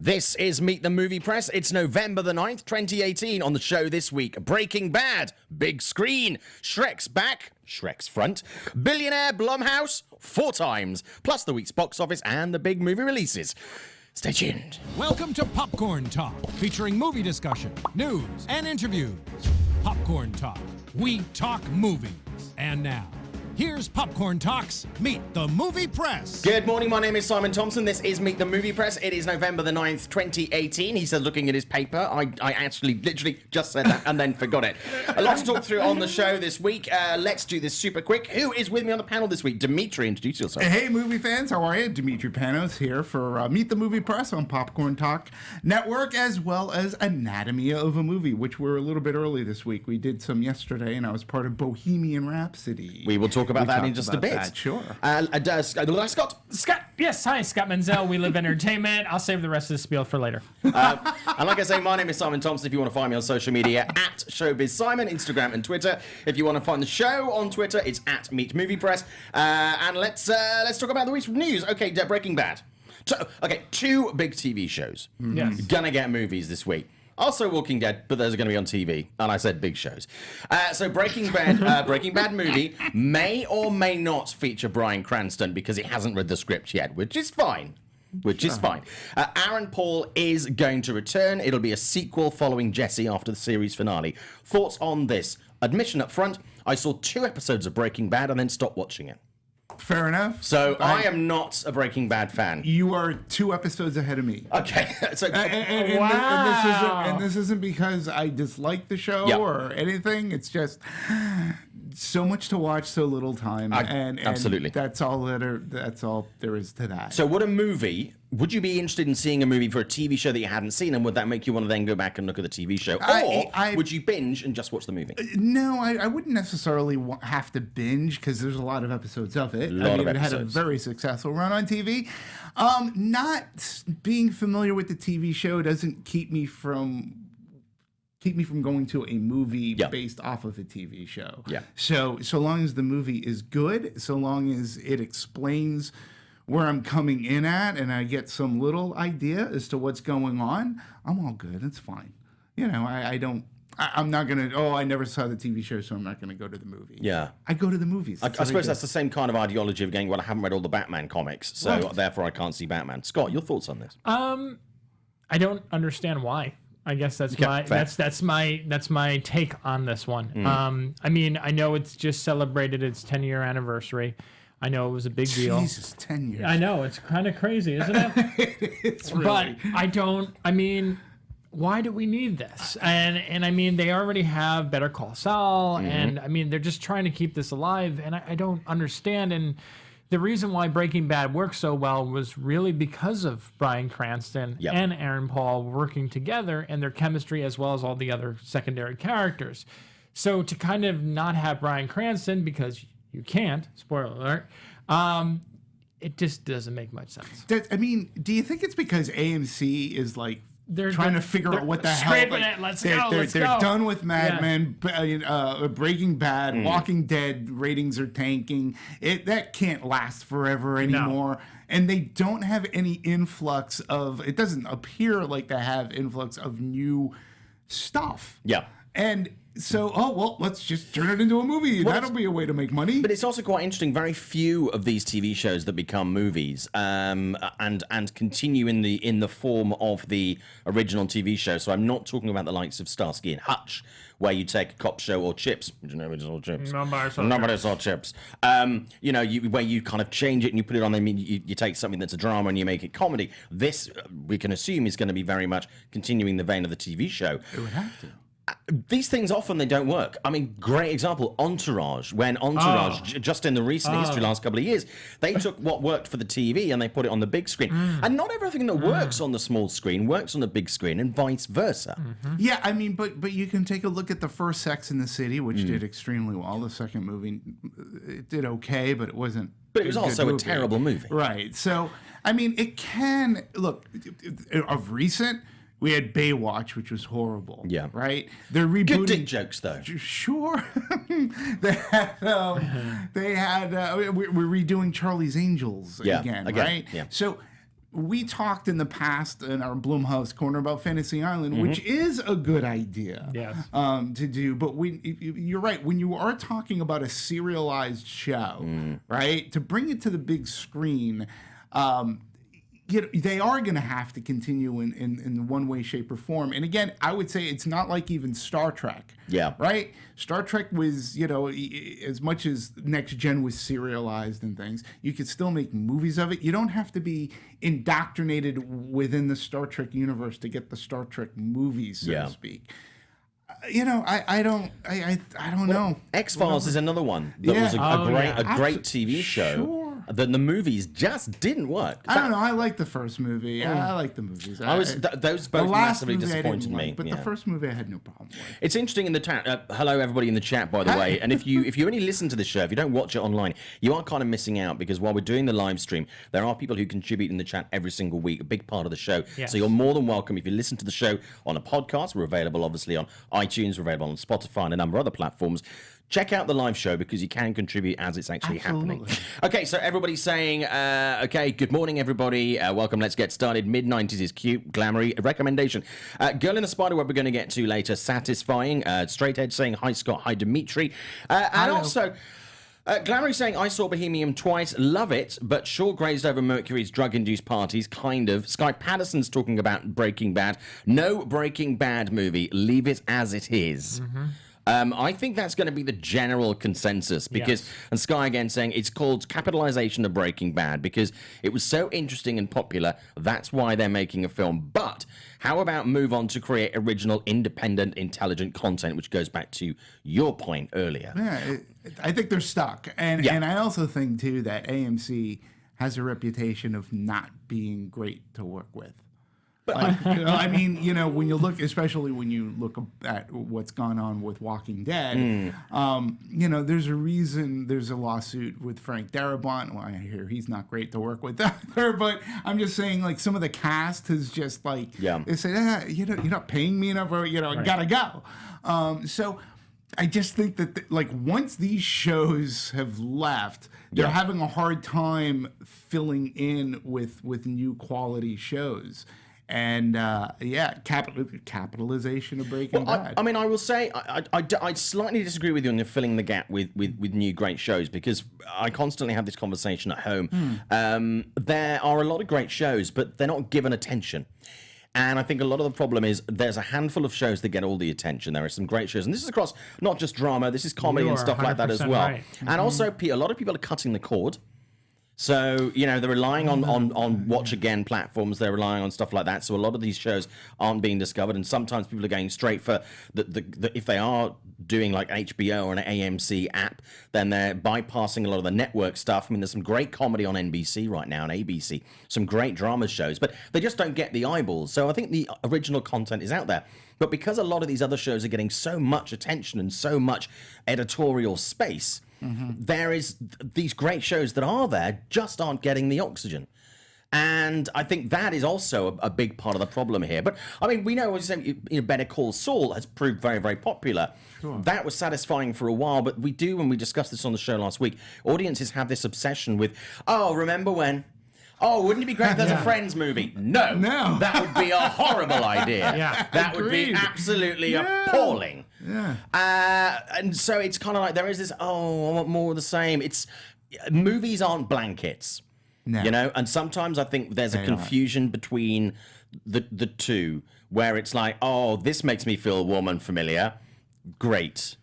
This is Meet the Movie Press. It's November the 9th, 2018. On the show this week, Breaking Bad, big screen. Shrek's back, Shrek's front. Billionaire Blumhouse, 4 times. Plus the week's box office and the big movie releases. Stay tuned. Welcome to Popcorn Talk, featuring movie discussion, news, and interviews. Popcorn Talk. We talk movies. And now, here's Popcorn Talk's Meet the Movie Press. Good morning, my name is Simon Thompson. This is Meet the Movie Press. It is November the 9th, 2018. He said, looking at his paper, I actually literally just said that and then forgot it. A lot to talk through on the show this week. Let's do this super quick. Who is with me on the panel this week? Dimitri, introduce yourself. Hey, movie fans, how are you? Dimitri Panos here for Meet the Movie Press on Popcorn Talk Network, as well as Anatomy of a Movie, which we're a little bit early this week. We did some yesterday, and I was part of Bohemian Rhapsody. We will talk about that in just a bit. That, sure. Scott. Yes, hi, Scott Menzel. We Live Entertainment. I'll save the rest of the spiel for later. And like I say, my name is Simon Thompson. If you want to find me on social media, at Showbiz Simon, Instagram and Twitter. If you want to find the show on Twitter, it's at Meet Movie Press. And let's talk about the week's news. Okay, Breaking Bad. Two big TV shows. Yes. Gonna get movies this week. Also Walking Dead, but those are going to be on TV. And I said big shows. So Breaking Bad movie may or may not feature Bryan Cranston because he hasn't read the script yet, which is fine. Aaron Paul is going to return. It'll be a sequel following Jesse after the series finale. Thoughts on this? Admission up front, I saw 2 episodes of Breaking Bad and then stopped watching it. Fair enough. So I am not a Breaking Bad fan. You are 2 episodes ahead of me. Okay. So and this isn't because I dislike the show or anything. It's just so much to watch, so little time, and absolutely. That's all there is to that. So would you be interested in seeing a movie for a TV show that you hadn't seen, and would that make you want to then go back and look at the TV show? Or would you binge and just watch the movie? No, I wouldn't necessarily have to binge because there's a lot of episodes of it. It had a very successful run on TV. Not being familiar with the TV show doesn't keep me from going to a movie based off of a TV show. Yeah. So long as the movie is good, so long as it explains where I'm coming in at and I get some little idea as to what's going on, I'm all good. It's fine. You know, I'm not going to, I never saw the TV show, so I'm not going to go to the movie. Yeah. I go to the movies. I suppose that's the same kind of ideology of going, well, I haven't read all the Batman comics, so therefore I can't see Batman. Scott, your thoughts on this? I don't understand why. I guess that's my take on this one. I mean, I know it's just celebrated its 10-year anniversary. I know it was a big deal. Jesus, 10 years. I know, it's kind of crazy, isn't it? It's really. But why do we need this? And I mean, they already have Better Call Saul, and I mean, they're just trying to keep this alive, and I don't understand. And the reason why Breaking Bad worked so well was really because of Bryan Cranston and Aaron Paul working together and their chemistry, as well as all the other secondary characters. So to kind of not have Bryan Cranston, because you can't, spoiler alert, it just doesn't make much sense. Do you think it's because AMC is like trying to figure out what the hell? They're done with Mad Men, Breaking Bad, Walking Dead ratings are tanking. That can't last forever anymore. No. And they don't have any influx of. It doesn't appear like they have influx of new stuff. Yeah. And so, let's just turn it into a movie. That'll be a way to make money. But it's also quite interesting. Very few of these TV shows that become movies and continue in the form of the original TV show. So I'm not talking about the likes of Starsky and Hutch, where you take a cop show or Chips. Nobody saw Chips. Nobody saw Chips. Where you kind of change it and you put it on. I mean, you take something that's a drama and you make it comedy. This, we can assume, is going to be very much continuing the vein of the TV show. It would have to. These things often they don't work. I mean, great example, Entourage. When Entourage, just in the recent history, last couple of years, they took what worked for the TV and they put it on the big screen. And not everything that works on the small screen works on the big screen, and vice versa. Yeah, I mean, but you can take a look at the first Sex and the City, which did extremely well. The second movie, it did okay, but it wasn't. But it was also a terrible movie, right? So, I mean, it can look of recent. We had Baywatch, which was horrible. Yeah. Right? They're rebooting. Good dick jokes, though. Sure. We're redoing Charlie's Angels again, right? Yeah. So we talked in the past in our Blumhouse corner about Fantasy Island, which is a good idea to do. But you're right. When you are talking about a serialized show, right, to bring it to the big screen, they are going to have to continue in one way, shape, or form. And again, I would say it's not like even Star Trek. Yeah. Right? Star Trek was, as much as Next Gen was serialized and things, you could still make movies of it. You don't have to be indoctrinated within the Star Trek universe to get the Star Trek movies, so to speak. I don't know. X-Files is another one that was a great TV show. Sure. The movies just didn't work. I don't know. I like the first movie. I like the movies. Those both massively disappointed me. But the first movie I had no problem with. It's interesting in the chat. Hello, everybody in the chat, by the way. And if you only listen to the show, if you don't watch it online, you are kind of missing out, because while we're doing the live stream, there are people who contribute in the chat every single week, a big part of the show. Yes. So you're more than welcome. If you listen to the show on a podcast, we're available obviously on iTunes, we're available on Spotify and a number of other platforms. Check out the live show because you can contribute as it's actually happening. Okay, so everybody's saying, okay, good morning, everybody. Welcome, let's get started. Mid-90s is cute, glamoury. Recommendation. Girl in the Spiderweb we're going to get to later. Satisfying. Straight Edge saying, hi, Scott. Hi, Dimitri. And also... Glamoury saying, I saw Bohemian twice, love it, but sure grazed over Mercury's drug-induced parties, kind of. Sky Patterson's talking about Breaking Bad. No Breaking Bad movie. Leave it as it is. I think that's going to be the general consensus because, and Sky again saying it's called capitalization of Breaking Bad because it was so interesting and popular. That's why they're making a film. But how about move on to create original, independent, intelligent content, which goes back to your point earlier. Yeah, I think they're stuck. And I also think, too, that AMC has a reputation of not being great to work with. I mean, when you look, especially when you look at what's gone on with Walking Dead, there's a reason there's a lawsuit with Frank Darabont. Well, I hear he's not great to work with either, but I'm just saying, like, some of the cast is just like, they say, you're not paying me enough, or, gotta go. So I just think that, once these shows have left, they're having a hard time filling in with new quality shows. And capitalization of Breaking Bad. I mean, I will say I slightly disagree with you on the filling the gap with new great shows because I constantly have this conversation at home. There are a lot of great shows, but they're not given attention. And I think a lot of the problem is there's a handful of shows that get all the attention. There are some great shows. And this is across not just drama, this is comedy and stuff like that as well. Right. And also, a lot of people are cutting the cord. So, they're relying on watch again platforms. They're relying on stuff like that. So a lot of these shows aren't being discovered. And sometimes people are going straight for if they are doing like HBO or an AMC app, then they're bypassing a lot of the network stuff. I mean, there's some great comedy on NBC right now and ABC, some great drama shows, but they just don't get the eyeballs. So I think the original content is out there. But because a lot of these other shows are getting so much attention and so much editorial space, there is these great shows that are there just aren't getting the oxygen. And I think that is also a big part of the problem here. But, I mean, we know, as you say, Better Call Saul has proved very, very popular. Sure. That was satisfying for a while, but we do, when we discussed this on the show last week, audiences have this obsession with, remember when... Oh, wouldn't it be great if there's a Friends movie? No. That would be a horrible idea. That would be absolutely appalling. And so it's kind of like there is this, I want more of the same. Movies aren't blankets, and sometimes I think there's a confusion between the two where it's like, this makes me feel warm and familiar. Great.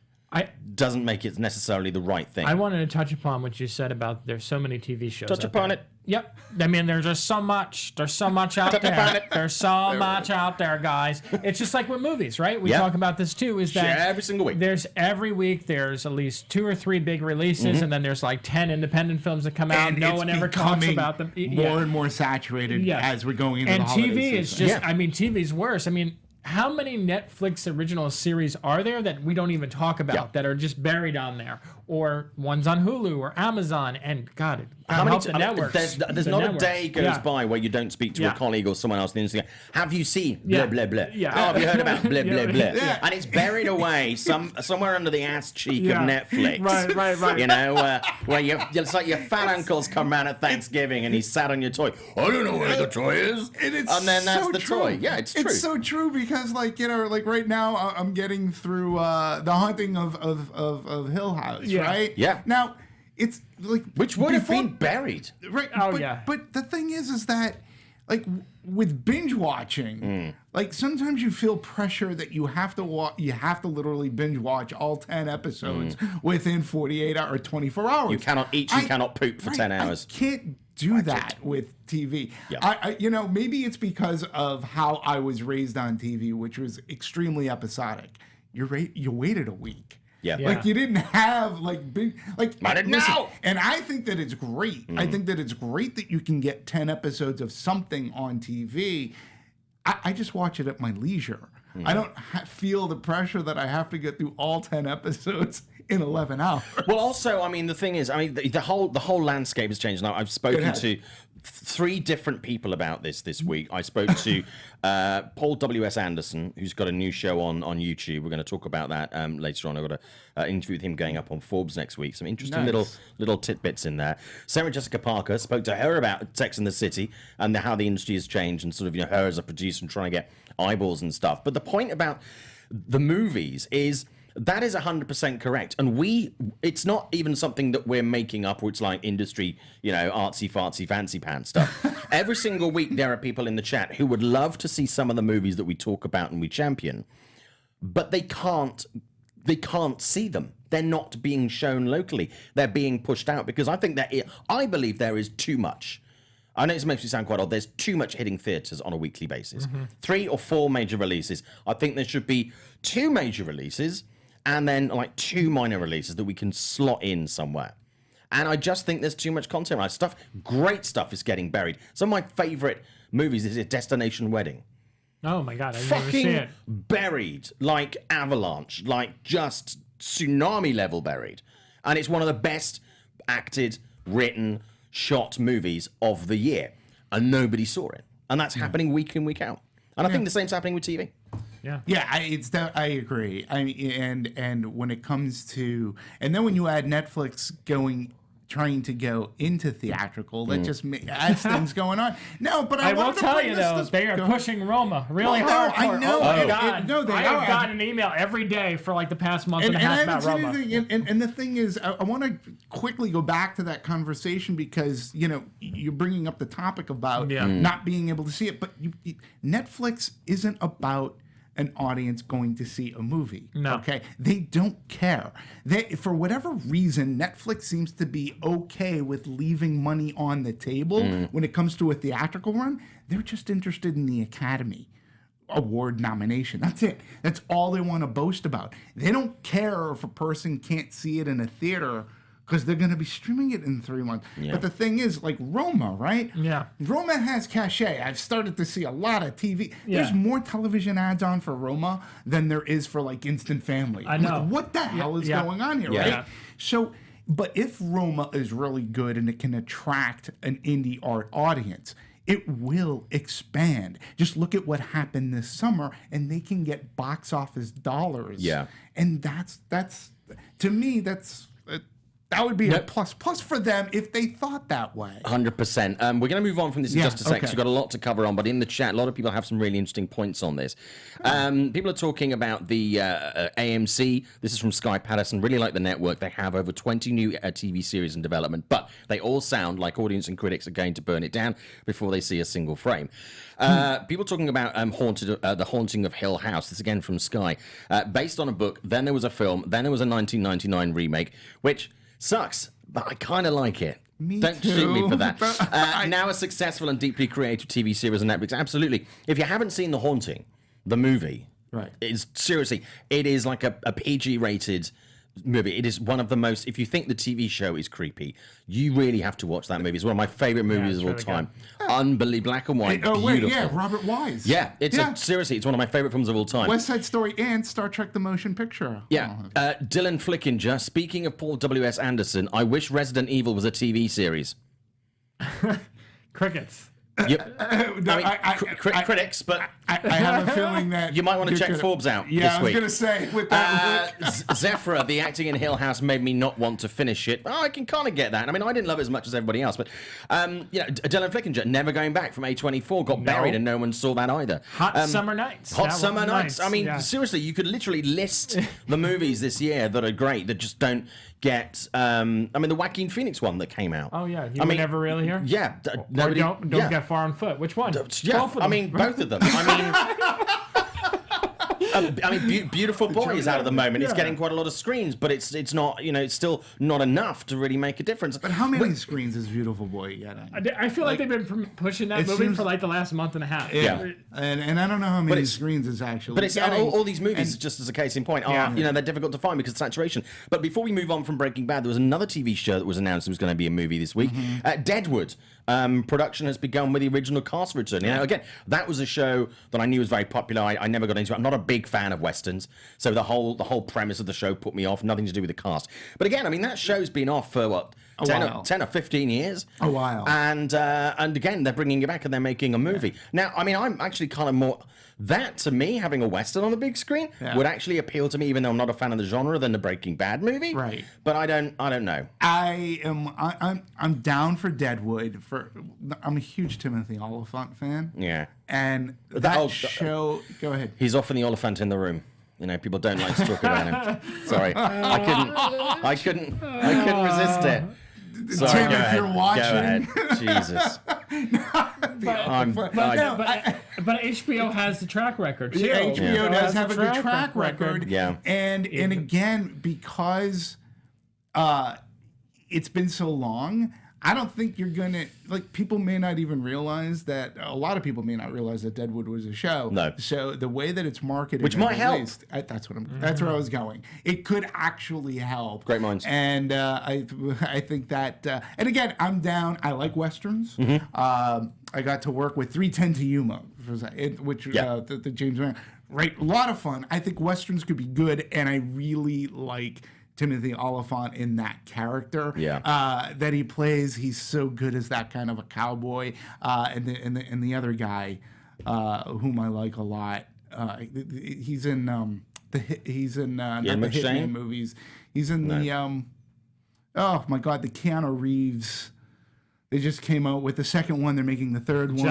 Doesn't make it necessarily the right thing. I wanted to touch upon what you said about there's so many TV shows. Touch upon it. Yep. I mean, there's just so much. There's so much out there. There's so much out there, guys. It's just like with movies, right? We talk about this too. Is that every single week? Every week there's at least 2 or 3 big releases, and then there's like 10 independent films that come out. And no one ever talks about them. More and more saturated as we're going into the holiday season. And TV is just. I mean, TV's worse. I mean, how many Netflix original series are there that we don't even talk about that are just buried on there? or one's on Hulu or Amazon, and God, the networks. There's not a day goes by where you don't speak to a colleague or someone else on the Instagram. Have you seen blah blah blah? Yeah. Oh, have you heard about blah blah blah? Yeah. And it's buried away somewhere under the ass cheek of Netflix. Right. You know, where it's like your fat uncle's come round at Thanksgiving and he's sat on your toy. I don't know where the toy is. And then that's the toy. Yeah, it's true. It's so true because, like, you know, like right now I'm getting through The Haunting of Hill House, right? Yeah. Now, it's like... Which would have been buried. Right. But the thing is that, like, with binge watching, like, sometimes you feel pressure that you have to literally binge watch all 10 episodes within 48 hours or 24 hours. You cannot eat, you cannot poop for 10 hours. I can't do that with TV. Yeah. I you know, maybe it's because of how I was raised on TV, which was extremely episodic. You waited a week. Yeah. Like you didn't have like big like I didn't know. And I think that it's great. I think that it's great that you can get 10 episodes of something on TV. I just watch it at my leisure. I don't feel the pressure that I have to get through all 10 episodes in 11 hours. Well, also, I mean, the thing is, I mean, the whole landscape has changed. Now, I've spoken to 3 different people about this week. I spoke to Paul W.S. Anderson, who's got a new show on YouTube. We're going to talk about that later on. I've got an interview with him going up on Forbes next week. Some interesting little tidbits in there. Sarah Jessica Parker, spoke to her about Sex and the City and how the industry has changed and sort of, you know, her as a producer and trying to get eyeballs and stuff. But the point about the movies is... that is 100% correct. And it's not even something that we're making up or it's like industry, you know, artsy, fartsy, fancy pants stuff. Every single week there are people in the chat who would love to see some of the movies that we talk about and we champion, but they can't see them. They're not being shown locally. They're being pushed out because I believe there is too much. I know this makes me sound quite odd. There's too much hitting theatres on a weekly basis. 3 or 4 major releases. I think there should be 2 major releases and then like 2 minor releases that we can slot in somewhere. And I just think there's too much content. Right? Great stuff is getting buried. Some of my favourite movies is Destination Wedding. Oh my God, I've never seen it. Buried, like avalanche, like just tsunami level buried. And it's one of the best acted, written, shot movies of the year. And nobody saw it. And that's happening week in, week out. And I think the same's happening with TV. Yeah, I agree. I mean, and when it comes to, and then when you add Netflix trying to go into theatrical, that just adds things going on. No, but I will tell you though, they are pushing Roma really hard. I know. Oh God, I have gotten an email every day for like the past month and a half about Roma. And the thing is, I want to quickly go back to that conversation because you know you're bringing up the topic about not being able to see it, but Netflix isn't about an audience going to see a movie. No. Okay? They don't care. For whatever reason, Netflix seems to be okay with leaving money on the table when it comes to a theatrical run. They're just interested in the Academy Award nomination. That's it. That's all they want to boast about. They don't care if a person can't see it in a theater because they're going to be streaming it in 3 months. Yeah. But the thing is, like Roma, right? Yeah. Roma has cachet. I've started to see a lot of TV. Yeah. There's more television ads on for Roma than there is for like Instant Family. I know. Like, what the hell is going on here, right? Yeah. So, but if Roma is really good and it can attract an indie art audience, it will expand. Just look at what happened this summer, and they can get box office dollars. Yeah. And that's to me, that would be a plus for them if they thought that way. 100%. We're going to move on from this in just a sec because we've got a lot to cover on. But in the chat, a lot of people have some really interesting points on this. People are talking about the AMC. This is from Sky Patterson. Really like the network. They have over 20 new TV series in development, but they all sound like audience and critics are going to burn it down before they see a single frame. People talking about The Haunting of Hill House. This again from Sky. Based on a book, then there was a film, then there was a 1999 remake, which sucks, but I kind of like it. Don't shoot me for that. Now a successful and deeply creative TV series on Netflix. Absolutely. If you haven't seen The Haunting, the movie, right? It is like a PG-rated movie. It is one of the most. If you think the TV show is creepy, you really have to watch that movie. It's one of my favorite movies of all time. Unbelievable, black and white, beautiful. Wait, yeah, Robert Wise. Yeah, seriously, it's one of my favorite films of all time. West Side Story and Star Trek: The Motion Picture. Yeah, Dylan Flickinger. Speaking of Paul W.S. Anderson, I wish Resident Evil was a TV series. Crickets. Critics, but I have a feeling that you might want to check Forbes out this week. Yeah, I was going to say, with that Zephyr, the acting in Hill House made me not want to finish it. I can kind of get that. I mean, I didn't love it as much as everybody else, but Dylan Flickinger, never going back from A24, got buried and no one saw that either. Hot Summer Nights. Hot Summer Nights. I mean, seriously, you could literally list the movies this year that are great that just don't get the Joaquin Phoenix one that came out. Oh yeah, you were never really here. Yeah, nobody. Don't get far on foot. Which one? Yeah, both of them. I mean both of them. Beautiful Boy is out at the moment. It's getting quite a lot of screens, but it's not, it's still not enough to really make a difference. But how many screens is Beautiful Boy getting? I feel like they've been pushing that movie for like the last month and a half. Yeah. And I don't know how many screens it's actually. But it's all these movies, just as a case in point, are they're difficult to find because of saturation. But before we move on from Breaking Bad, there was another TV show that was announced that was going to be a movie this week. Deadwood. Production has begun with the original cast return. Again, that was a show that I knew was very popular. I never got into it. I'm not a big fan of westerns, so the whole premise of the show put me off. Nothing to do with the cast. But again, I mean, that show's been off for what? 10 or 15 years. A while. And again, they're bringing it back and they're making a movie. Now, I mean, I'm actually kind of more... That, to me, having a Western on the big screen would actually appeal to me, even though I'm not a fan of the genre, than the Breaking Bad movie. Right. But I don't know. I'm down for Deadwood. I'm a huge Timothy Olyphant fan. Yeah. And that show... Go ahead. He's often the elephant in the room. People don't like to talk about him. Sorry. I couldn't resist it. Sorry, Tim, if you're watching, go ahead. Jesus. But HBO has the track record too. Yeah, HBO does have a good track record. Yeah. And again, because it's been so long, I don't think you're gonna people may not even realize that. A lot of people may not realize that Deadwood was a show. No. So the way that it's marketed, which might help. That's where I was going. It could actually help. Great minds. And I think that. And again, I'm down. I like westerns. I got to work with 3:10 to Yuma, which the James Mann. Right, a lot of fun. I think westerns could be good, and I really like Timothy Olyphant in that character that he plays. He's so good as that kind of a cowboy. And the other guy, whom I like a lot, he's in the Hitman movies. He's in the oh my God, the Keanu Reeves. They just came out with the second one. They're making the third one.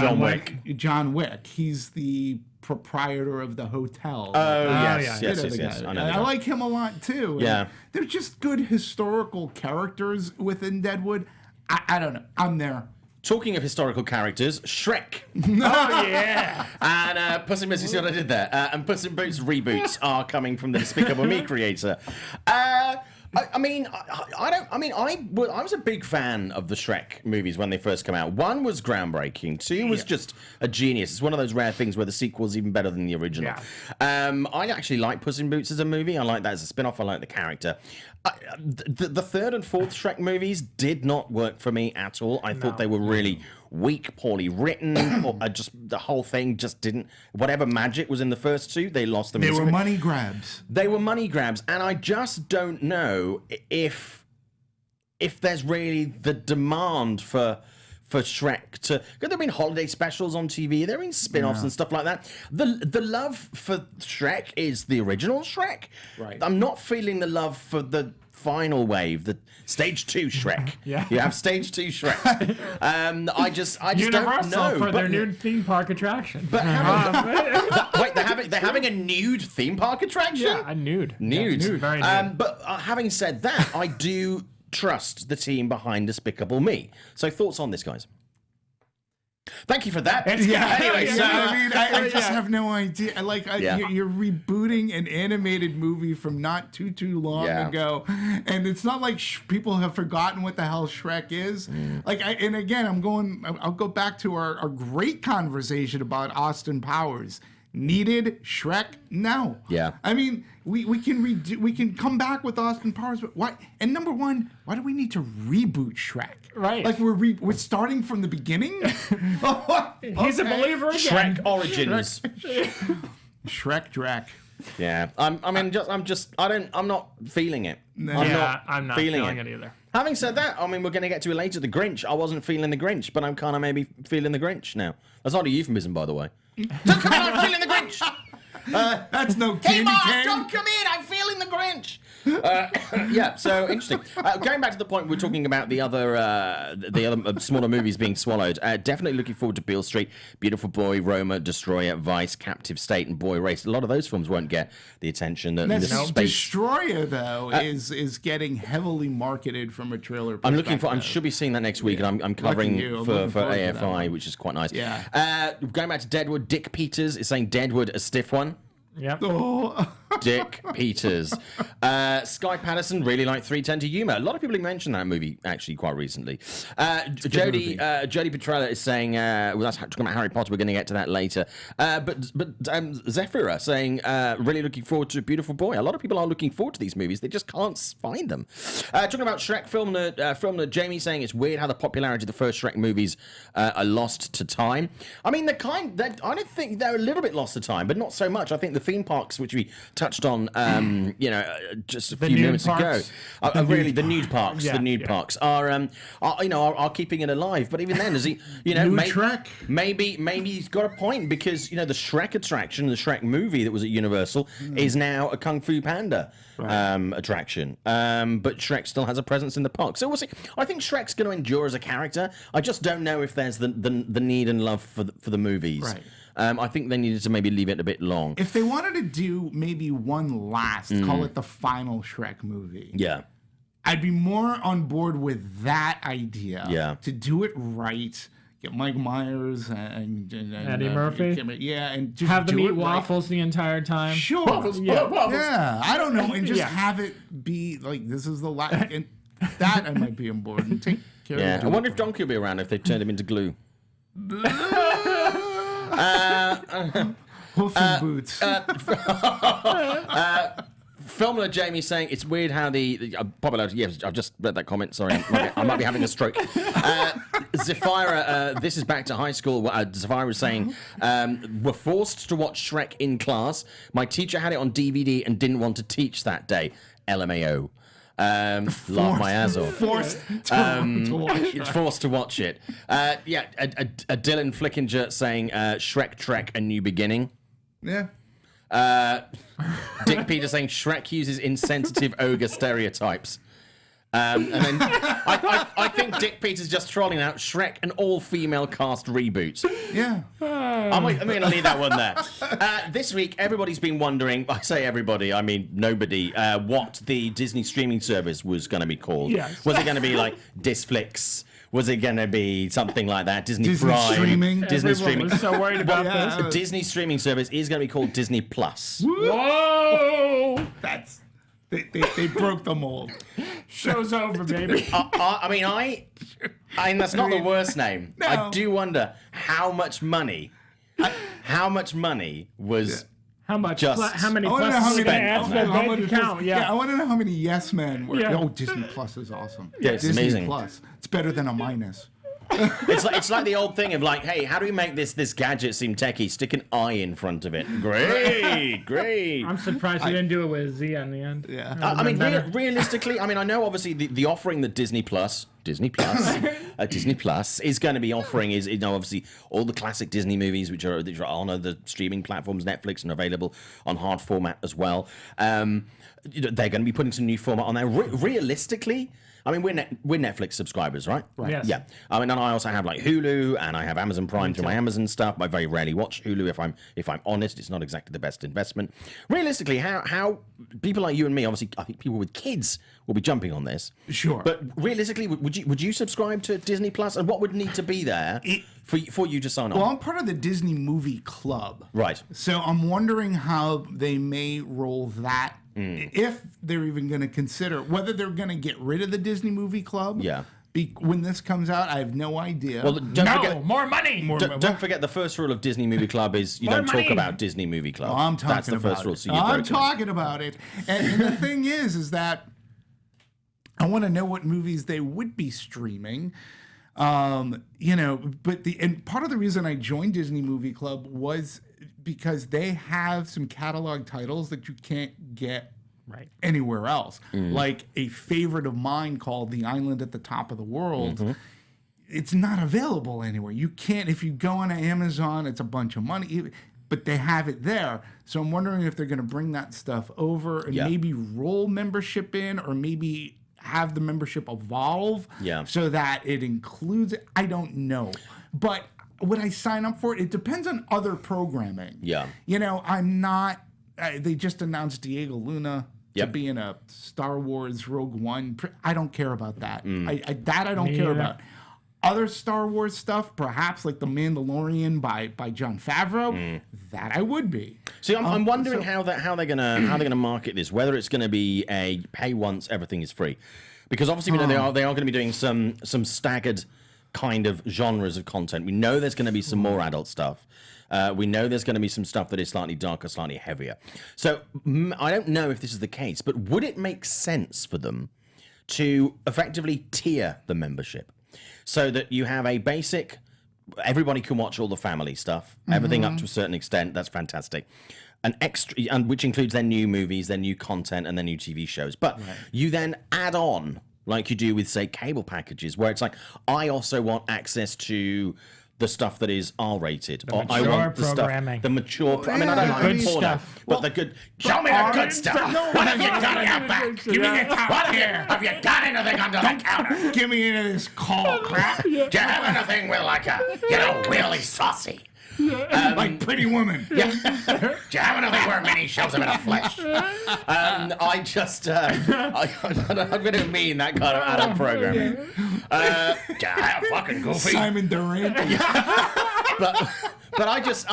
John Wick. He's the proprietor of the hotel. Yes. I like him a lot too. Yeah. They're just good historical characters within Deadwood. I don't know. I'm there. Talking of historical characters, Shrek. Oh, yeah. And Puss in Boots, you see what I did there? And Puss in Boots reboots are coming from the Despicable Me creator. I was a big fan of the Shrek movies when they first came out. One was groundbreaking. Two was just a genius. It's one of those rare things where the sequel is even better than the original. Yeah. I actually like Puss in Boots as a movie. I like that as a spin-off. I like the character. The third and fourth Shrek movies did not work for me at all. I thought they were really weak, poorly written, or just the whole thing just didn't. Whatever magic was in the first two, they lost them. They were money grabs. They were money grabs, and I just don't know if there's really the demand for Shrek to. There have been holiday specials on TV. There have been spin-offs and stuff like that. The love for Shrek is the original Shrek. Right. I'm not feeling the love for the final wave, the stage 2 Shrek. Yeah. You have stage 2 Shrek. I just Universal don't know. For their new theme park attraction. But wait, they're having a nude theme park attraction? Yeah, a nude. Nude. Yeah, very nude. But having said that, I do trust the team behind Despicable Me. So thoughts on this, guys? Thank you for that. Anyway, so I just have no idea. You're rebooting an animated movie from not too long ago, and it's not like people have forgotten what the hell Shrek is. I'll go back to our great conversation about Austin Powers. needed Shrek? No. Yeah. I mean, we can come back with Austin Powers, but why? And number one, why do we need to reboot Shrek? Right. Like we're starting from the beginning. He's a believer again. Shrek Origins. Shrek Drac. Yeah. I'm not feeling it. No. I'm not feeling it either. Having said that, I mean, we're going to get to it later. The Grinch. I wasn't feeling the Grinch, but I'm kind of maybe feeling the Grinch now. That's not a euphemism, by the way. Don't come in, I'm feeling the Grinch. That's no Hey, candy Mark, cane. don't come in, I'm feeling the Grinch. Yeah, so interesting. Going back to the point, we're talking about the other smaller movies being swallowed. Definitely looking forward to Beale Street, Beautiful Boy, Roma, Destroyer, Vice, Captive State, and Boy Race. A lot of those films won't get the attention that the space. Destroyer though is getting heavily marketed from a trailer perspective. I should be seeing that next week, and I'm covering for AFI, which is quite nice. Yeah. Going back to Deadwood, Dick Peters is saying Deadwood a stiff one. Yep. Oh. Dick Peters. Sky Patterson really liked 310 to Yuma. A lot of people have mentioned that movie actually quite recently. Jodie Petrella is saying, well, that's talking about Harry Potter. We're going to get to that later. But Zephira saying, really looking forward to Beautiful Boy. A lot of people are looking forward to these movies. They just can't find them. Talking about Shrek, film nerd Jamie saying it's weird how the popularity of the first Shrek movies are lost to time. I mean, I don't think they're a little bit lost to time, but not so much. I think the theme parks, which we touched on, just a few minutes ago, really the nude parks, parks are keeping it alive. But even then, is he, maybe he's got a point, because the Shrek attraction, the Shrek movie that was at Universal, is now a Kung Fu Panda attraction. But Shrek still has a presence in the park. So we'll see. I think Shrek's going to endure as a character. I just don't know if there's the need and love for the movies. Right. I think they needed to maybe leave it a bit long. If they wanted to do maybe one last, call it the final Shrek movie. Yeah. I'd be more on board with that idea. Yeah. To do it right, get Mike Myers and Eddie Murphy. And just have them do eat it waffles the entire time. Sure. Waffles. Yeah. I don't know, and just have it be like this is the last. And that I might be on board and take care of. I wonder if Donkey will be around if they turned him into glue. Hoof and boots. Filmer Jamie saying it's weird how the popularity. Yes, I've just read that comment. Sorry, I might be having a stroke. Zephira, this is back to high school. Zephira was saying, we're forced to watch Shrek in class. My teacher had it on DVD and didn't want to teach that day. LMAO. Laugh my ass off. Forced to watch it. Forced to watch it. A Dylan Flickinger saying Shrek Trek A New Beginning. Yeah. Dick Peters saying Shrek uses insensitive ogre stereotypes. And then I think Dick Peters just trolling out Shrek, an all-female cast reboot. Yeah. I'm going to leave that one there. This week, everybody's been wondering, I say everybody, I mean nobody, what the Disney streaming service was going to be called. Yes. Was it going to be like Disflix? Was it going to be something like that? Disney Prime? Streaming? Disney Everyone Streaming. was so worried about this. The Disney streaming service is going to be called Disney Plus. Whoa! That's... They broke the mold. Show's over, baby. I mean, that's not the worst name. No. I do wonder how much money was How much? Just- How many I want to know plus how are many. going to add to their bank account? I want to know how many yes men were. Yeah. Oh, Disney Plus is awesome. Yeah, it's Disney amazing. Plus. It's better than a minus. It's like the old thing of like, hey, how do we make this gadget seem techie? Stick an I in front of it. Great. I'm surprised you didn't do it with Z on the end. Yeah. I mean, realistically, I mean, I know obviously the offering that Disney Plus is going to be offering is, obviously all the classic Disney movies which are on the streaming platforms, Netflix, and available on hard format as well. They're going to be putting some new format on there. Realistically, I mean, we're Netflix subscribers, right? Yes. Yeah. I mean, and I also have like Hulu, and I have Amazon Prime through my Amazon stuff. I very rarely watch Hulu. If I'm honest, it's not exactly the best investment. Realistically, how people like you and me, obviously, I think people with kids will be jumping on this. Sure. But realistically, would you subscribe to Disney Plus, and what would need to be there for you to sign on? Well, I'm part of the Disney Movie Club. Right. So I'm wondering how they may roll that. If they're even going to consider whether they're going to get rid of the Disney Movie Club. Yeah. when this comes out, I have no idea. Well, don't forget, more money. Don't forget the first rule of Disney Movie Club is you don't talk about Disney Movie Club. I'm talking That's the about first rule. it. So you're I'm broken. talking about it. And the thing is that I want to know what movies they would be streaming. You know, and part of the reason I joined Disney Movie Club was because they have some catalog titles that you can't get anywhere else. Like a favorite of mine called The Island at the Top of the World. It's not available anywhere. You can't, if you go on Amazon, it's a bunch of money, but they have it there. So I'm wondering if they're going to bring that stuff over and maybe roll membership in, or maybe have the membership evolve so that it includes it. I don't know. But would I sign up for it? It depends on other programming. Yeah. You know, I'm not, they just announced Diego Luna to be in a Star Wars Rogue One. I don't care about that. I don't care about. Other Star Wars stuff, perhaps like The Mandalorian by Jon Favreau, that I would be. See, I'm wondering how they're gonna market this. Whether it's gonna be a pay once, everything is free, because obviously we know they are going to be doing some staggered kind of genres of content. We know there's going to be some more adult stuff. We know there's going to be some stuff that is slightly darker, slightly heavier. So I don't know if this is the case, but would it make sense for them to effectively tier the membership? So that you have a basic, everybody can watch all the family stuff, everything up to a certain extent. That's fantastic. An extra, and which includes their new movies, their new content, and their new TV shows. But you then add on, like you do with, say, cable packages, where it's like, I also want access to the stuff that is R-rated, or I want the programming. stuff, the mature. I mean, I don't like porno, stuff. but the good. Show me the good stuff. What have you got in your back? Give me the top What have you got anything under the counter? Give me into this call crap. Do you have anything with like a, really saucy? Like Pretty Woman. Do you have anything where Minnie shows him in the flesh? I just, I'm going to mean that kind of adult programming. Fucking goofy. Simon Durant. But I just,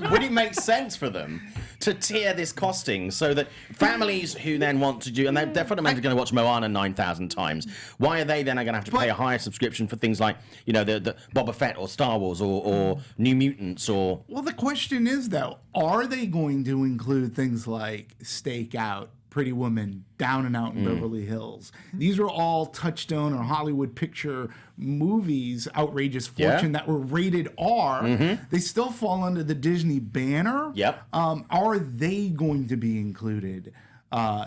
would it make sense for them to tier this costing so that families who then want to do, and they're fundamentally going to watch Moana 9,000 times, why are they then going to have to pay a higher subscription for things like, the Boba Fett or Star Wars or New Mutants or... Well, the question is, though, are they going to include things like Stakeout, Pretty Woman, Down and Out in Beverly Hills? These are all Touchstone or Hollywood Picture movies, Outrageous Fortune, that were rated R. They still fall under the Disney banner. Are they going to be included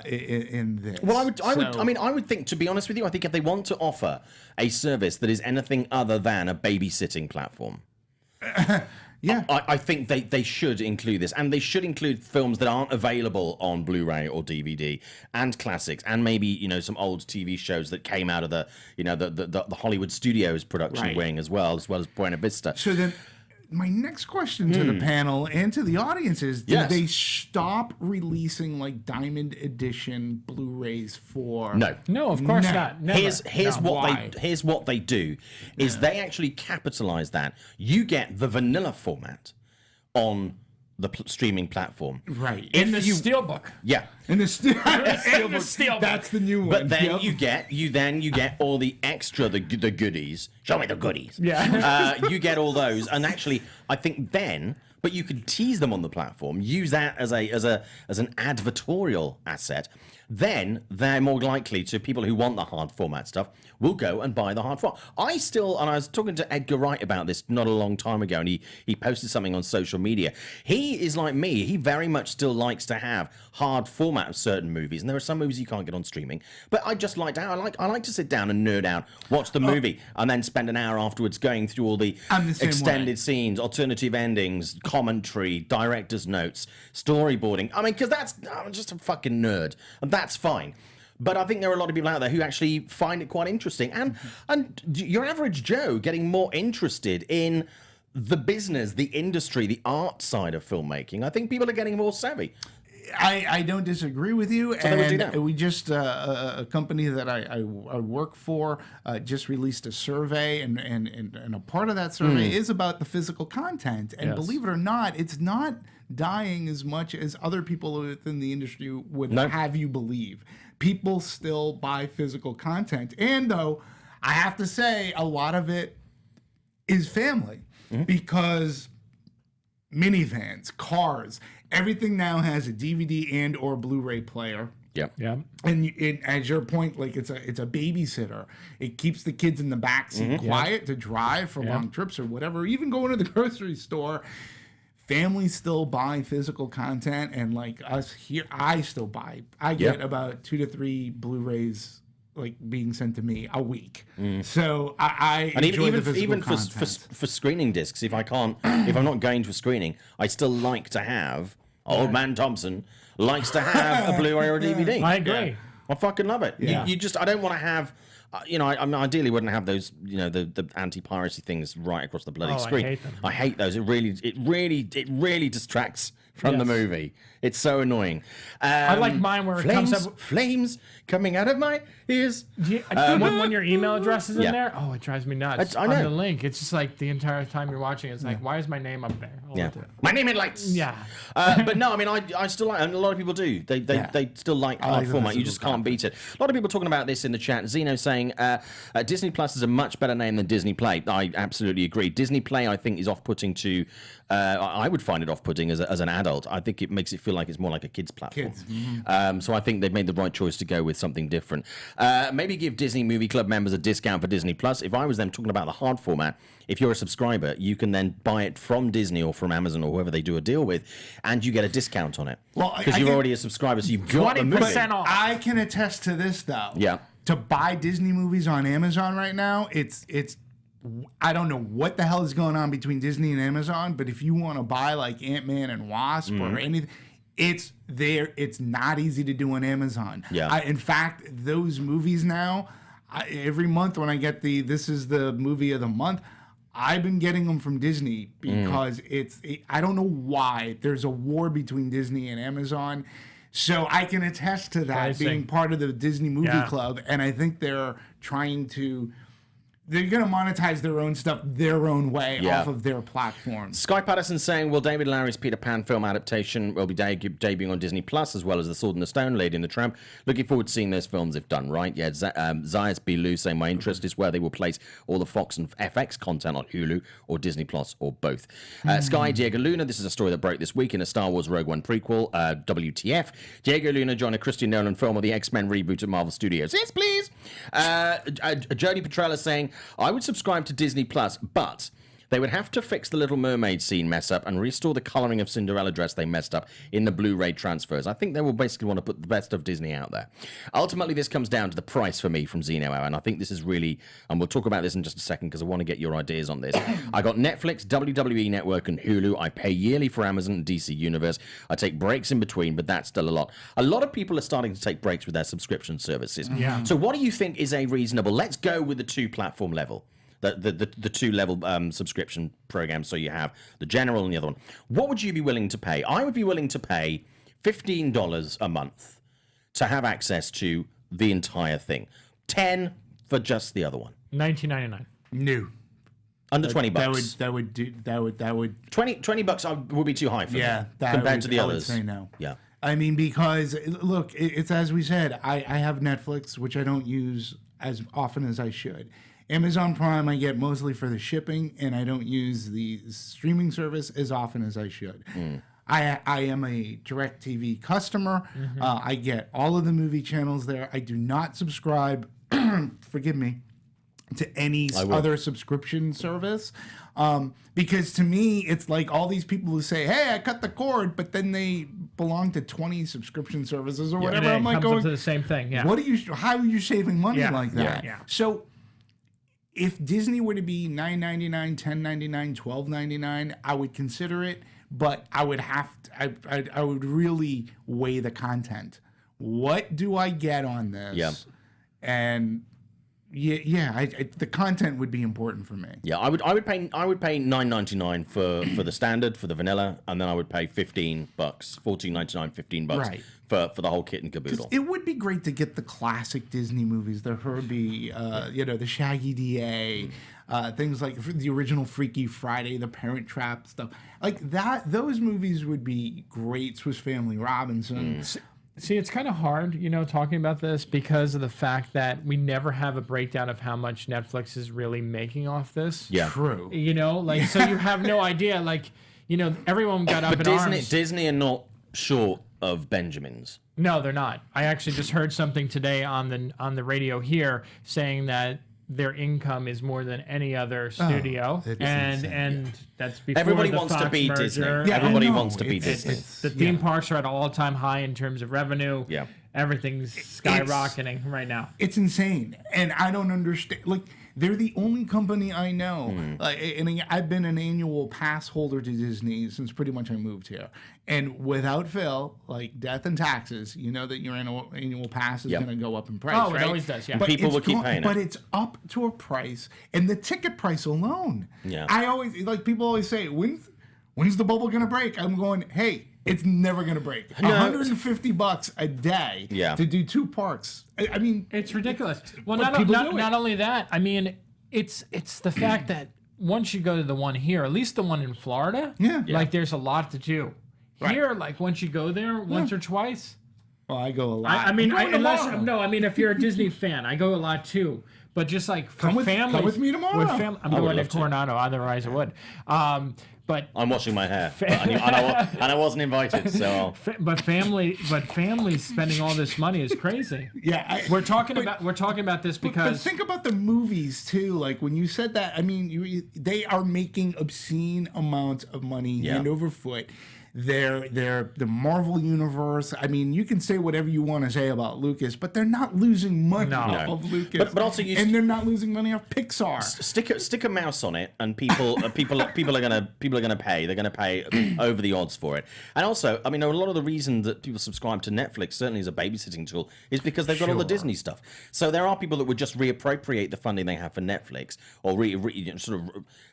in this? Well, I would think, to be honest with you, I think if they want to offer a service that is anything other than a babysitting platform, I think they should include this, and they should include films that aren't available on Blu-ray or DVD, and classics, and maybe some old TV shows that came out of the the Hollywood Studios production wing as well as Buena Vista. So then, my next question to the panel and to the audience is: did they stop releasing like Diamond Edition Blu-rays for? No, of course not. Never. Here's what they do is they actually capitalize that. You get the vanilla format on the streaming platform, right? In the Steelbook, in the Steelbook. That's the new one. But then you get all the extra, the goodies. Show me the goodies. You get all those, and actually, I think then. But you could tease them on the platform, use that as an advertorial asset. Then they're more likely to people who want the hard format stuff will go and buy the hard format. I was talking to Edgar Wright about this not a long time ago, and he posted something on social media. He is like me. He very much still likes to have hard format of certain movies, and there are some movies you can't get on streaming. But I just like to I like to sit down and nerd out, watch the movie, and then spend an hour afterwards going through all the extended scenes, alternative endings, commentary, director's notes, storyboarding. I mean, because I'm just a fucking nerd, and that's fine. But I think there are a lot of people out there who actually find it quite interesting. And your average Joe getting more interested in the business, the industry, the art side of filmmaking. I think people are getting more savvy. I don't disagree with you. So and we just, a company that I work for just released a survey, and a part of that survey is about the physical content. And believe it or not, it's not dying as much as other people within the industry would have you believe. People still buy physical content. And though, I have to say, a lot of it is family because minivans, cars, everything now has a DVD and or Blu-ray player. Yeah. Yeah. And as your point, like it's a babysitter. It keeps the kids in the backseat quiet to drive for long trips or whatever. Even going to the grocery store. Families still buy physical content, and like us here, I still buy. I get about 2 to 3 Blu-rays like being sent to me a week. So I And enjoy the physical even content. for screening discs, if I'm not going to a screening, I still like to have Old Man Thompson likes to have a Blu-ray or a DVD. I agree. Yeah. I fucking love it. Yeah. You just I don't want to have. I mean, ideally wouldn't have those, the anti-piracy things right across the bloody screen. I hate them. I hate those. It really distracts from the movie. It's so annoying. I like mine where it comes up. Flames coming out of my ears. When your email address is in Yeah. there, it drives me nuts. I On know. the link, it's just like the entire time you're watching, it's like, why is my name up there? Yeah. My name in lights. Yeah. But no, I mean, I still like, and a lot of people do. They still like hard like the format. You physical just can't beat it. A lot of people talking about this in the chat. Zeno saying Disney Plus is a much better name than Disney Play. I absolutely agree. Disney Play, I think, is off-putting to. I would find it off-putting as an adult. I think it makes it feel like it's more like a kids platform. So I think they've made the right choice to go with something different. Maybe give Disney Movie Club members a discount for Disney Plus. If I was them talking about the hard format, if you're a subscriber, you can then buy it from Disney or from Amazon or whoever they do a deal with, and you get a discount on it. Well, because you're already a subscriber, so you've got the movie. 20% off. I can attest to this though. Yeah. To buy Disney movies on Amazon right now, it's I don't know what the hell is going on between Disney and Amazon, but if you want to buy like Ant-Man and Wasp or anything, it's there. It's not easy to do on Amazon. Yeah. In fact, those movies now, every month when I get this is the movie of the month, I've been getting them from Disney because I don't know why there's a war between Disney and Amazon. So I can attest to that being part of the Disney Movie Club, and I think they're trying to. They're going to monetize their own stuff their own way off of their platforms. Sky Patterson saying, well, David Lowery's Peter Pan film adaptation will be debuting on Disney Plus, as well as The Sword and the Stone, Lady and the Tramp. Looking forward to seeing those films if done right. Yeah, Zayas Bilu saying, my interest is where they will place all the Fox and FX content on Hulu or Disney Plus or both. Sky Diego Luna, this is a story that broke this week in a Star Wars Rogue One prequel, WTF. Diego Luna joined a Christian Nolan film of the X-Men reboot at Marvel Studios. Yes, please. Jodie Petrella saying, I would subscribe to Disney Plus, but they would have to fix the Little Mermaid scene mess up and restore the coloring of Cinderella dress they messed up in the Blu-ray transfers. I think they will basically want to put the best of Disney out there. Ultimately, this comes down to the price for me from Zeno, and I think this is really, and we'll talk about this in just a second because I want to get your ideas on this. I got Netflix, WWE Network, and Hulu. I pay yearly for Amazon and DC Universe. I take breaks in between, but that's still a lot. A lot of people are starting to take breaks with their subscription services. Yeah. So what do you think is a reasonable, let's go with the 2-platform level. The 2-level subscription programs, so you have the general and the other one. What would you be willing to pay? I would be willing to pay $15 a month to have access to the entire thing. $10 for just the other one. $19.99. New. Under $20. That would $20 would be too high for me compared to the others. I would say no. Yeah. I mean, because look, it's as we said. I have Netflix, which I don't use as often as I should. Amazon Prime I get mostly for the shipping, and I don't use the streaming service as often as I should. I am a DirecTV customer. I get all of the movie channels there. I do not subscribe, forgive me, to any other subscription service. Because to me, it's like all these people who say, hey, I cut the cord, but then they belong to 20 subscription services or whatever. I'm like, comes up to the same thing. Yeah. How are you saving money like that? Yeah. So if Disney were to be $9.99, $10.99, $12.99, I would consider it, but I would I would really weigh the content. What do I get on this? Yeah. And the content would be important for me. Yeah, I would pay $9.99 for the standard, for the vanilla, and then I would pay $15, $14.99, $15 Right. for the whole kit and caboodle. It would be great to get the classic Disney movies, the Herbie, the Shaggy DA, things like the original Freaky Friday, the Parent Trap stuff like that. Those movies would be great. Swiss Family Robinson. See, it's kind of hard, talking about this because of the fact that we never have a breakdown of how much Netflix is really making off this. Yeah. True. So you have no idea. Everyone got up in arms. Disney are not short of Benjamins. No, they're not. I actually just heard something today on the radio here saying that their income is more than any other studio, and that's before everybody the wants Fox to be merger. Disney. Yeah, Everybody I know. wants to be Disney. The theme parks are at all-time high in terms of revenue. Yeah. Everything's skyrocketing right now. It's insane, and I don't understand. They're the only company I know. And I've been an annual pass holder to Disney since pretty much I moved here. And without fail, death and taxes, you know that your annual pass is going to go up in price. Oh, right? It always does. Yeah. But people will keep paying it. But it's up to a price, and the ticket price alone. Yeah. I always people always say, when's the bubble gonna break? I'm going, hey. It's never going to break. $150 a day to do 2 parks. I mean, it's ridiculous. Well, not not only that. I mean, it's the fact that once you go to the one here, at least the one in Florida, there's a lot to do. Right. Here, once you go there once or twice. Oh, I go a lot. I mean, if you're a Disney fan, I go a lot too. But just for families, come with me tomorrow. I'm going to Coronado. Otherwise, I would. But I'm washing my hair, and I wasn't invited. So, but families spending all this money is crazy. Yeah, we're talking about this because. But think about the movies too. When you said that, I mean, they are making obscene amounts of money hand over foot. They're the Marvel universe. I mean, you can say whatever you want to say about Lucas, but they're not losing money off of Lucas. But also, they're not losing money off Pixar. Stick a mouse on it, and people are gonna pay. They're gonna pay over the odds for it. And also, I mean, a lot of the reason that people subscribe to Netflix, certainly as a babysitting tool, is because they've got all the Disney stuff. So there are people that would just reappropriate the funding they have for Netflix, or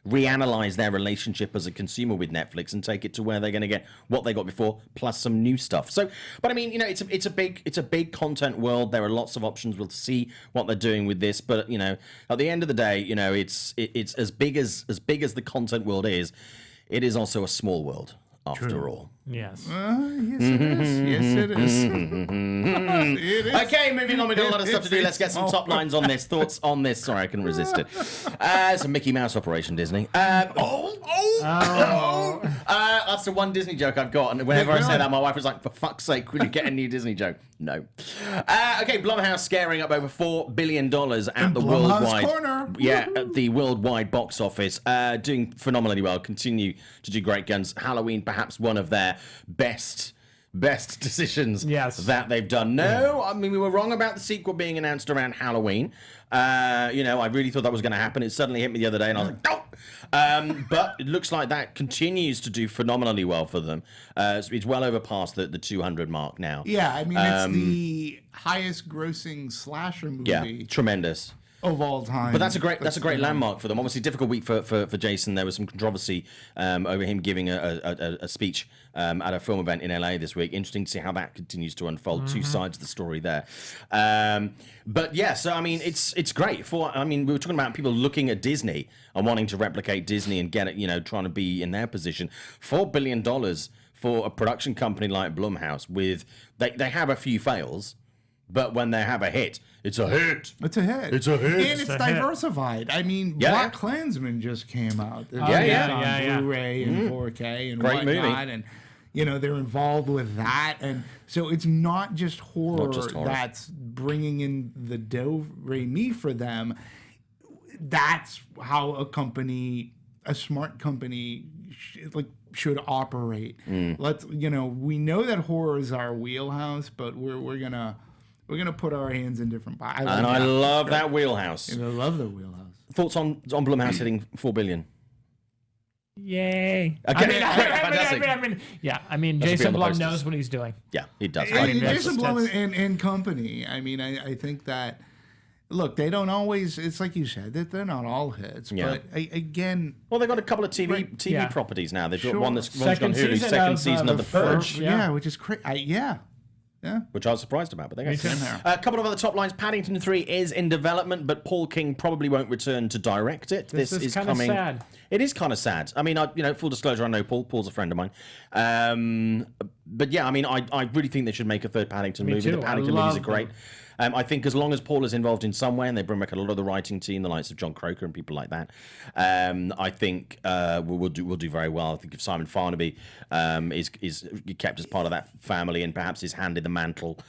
reanalyze their relationship as a consumer with Netflix and take it to where they're going to get what they got before plus some new stuff. So, but I mean, it's a big content world. There are lots of options. We'll see what they're doing with this, but at the end of the day, it's as big as the content world is. It is also a small world after all. Yes. Yes, it is. Yes, it is. It is. Okay, moving on. We've got a lot of stuff to do. Let's get some top lines on this. Thoughts on this? Sorry, I couldn't resist it. It's a Mickey Mouse operation, Disney. That's the one Disney joke I've got. And whenever I say that, my wife was like, for fuck's sake, will you get a new Disney joke? No. Okay, Blumhouse scaring up over $4 billion at the worldwide corner. Yeah, at the worldwide box office. Doing phenomenally well. Continue to do great guns. Halloween, perhaps one of their best decisions that they've done. No, I mean, we were wrong about the sequel being announced around Halloween. I really thought that was going to happen. It suddenly hit me the other day, and I was like, no! But it looks like that continues to do phenomenally well for them. It's well over past the 200 mark now. Yeah, I mean, it's the highest grossing slasher movie. Yeah, tremendous. Of all time. But that's a great landmark for them. Obviously, difficult week for Jason. There was some controversy over him giving a speech at a film event in LA this week. Interesting to see how that continues to unfold. Two sides of the story there. But yeah, so I mean, it's great. We were talking about people looking at Disney and wanting to replicate Disney and get it, trying to be in their position. $4 billion for a production company like Blumhouse. They have a few fails. But when they have a hit, it's a hit. It's a hit. It's a hit. And it's diversified. I mean, Black Klansman just came out. On Blu-ray and 4K and great whatnot. movie. And, they're involved with that. And so it's not just horror, that's bringing in the do-re-mi for them. That's how a smart company should operate. We know that horror is our wheelhouse, but we're gonna put our hands in different pies. I love that wheelhouse. And I love the wheelhouse. Thoughts on Blumhouse hitting $4 billion? Yay! Okay, fantastic. I mean, Jason Blum posters. knows what he's doing. Yeah, he does. Jason Blum and company. I mean, I think that. Look, they don't always. It's like you said that they're not all hits. Yeah. But again, well, they've got a couple of TV properties now. They've got one that's on Hulu, second season of The Purge. Yeah, which is crazy. Yeah. Which I was surprised about, but there you go. too. A couple of other top lines. Paddington 3 is in development, but Paul King probably won't return to direct it. This is kind of coming. sad. It is kind of sad. I mean, full disclosure, I know Paul. Paul's a friend of mine. But yeah, I mean, I really think they should make a third Paddington movie. too. The Paddington movies are great. I think as long as Paul is involved in some way, and they bring back a lot of the writing team, the likes of John Croker and people like that, I think we'll do very well. I think if Simon Farnaby is kept as part of that family and perhaps is handed the mantle.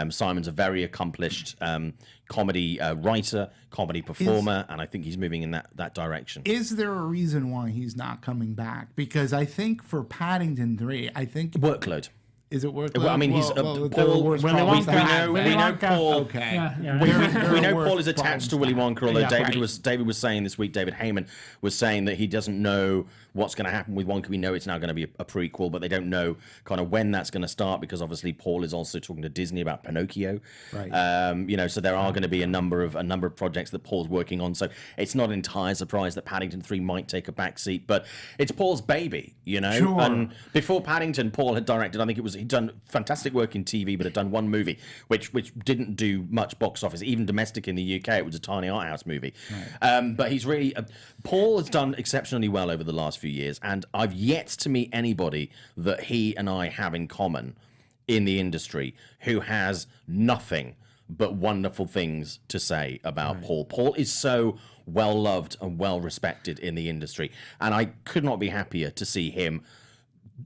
Simon's a very accomplished comedy writer, comedy performer, and I think he's moving in that direction. Is there a reason why he's not coming back? Because I think for Paddington 3, I think workload. Is it worth? Well, I mean, he's Paul. we know Paul. Okay. We know Paul is attached to Willy Wonka. Although David was saying this week, David Heyman was saying that he doesn't know what's going to happen with Wonka. We know it's now going to be a prequel, but they don't know kind of when that's going to start because obviously Paul is also talking to Disney about Pinocchio. Right. So there are going to be a number of projects that Paul's working on. So it's not an entire surprise that Paddington 3 might take a backseat, but it's Paul's baby, Sure. And before Paddington, Paul had directed. I think he'd done fantastic work in TV, but had done one movie which didn't do much box office, even domestic in the UK. It was a tiny art house movie. Right. But he's really Paul has done exceptionally well over the last few years, and I've yet to meet anybody that he and I have in common in the industry who has nothing but wonderful things to say about Paul. Paul is so well loved and well respected in the industry, and I could not be happier to see him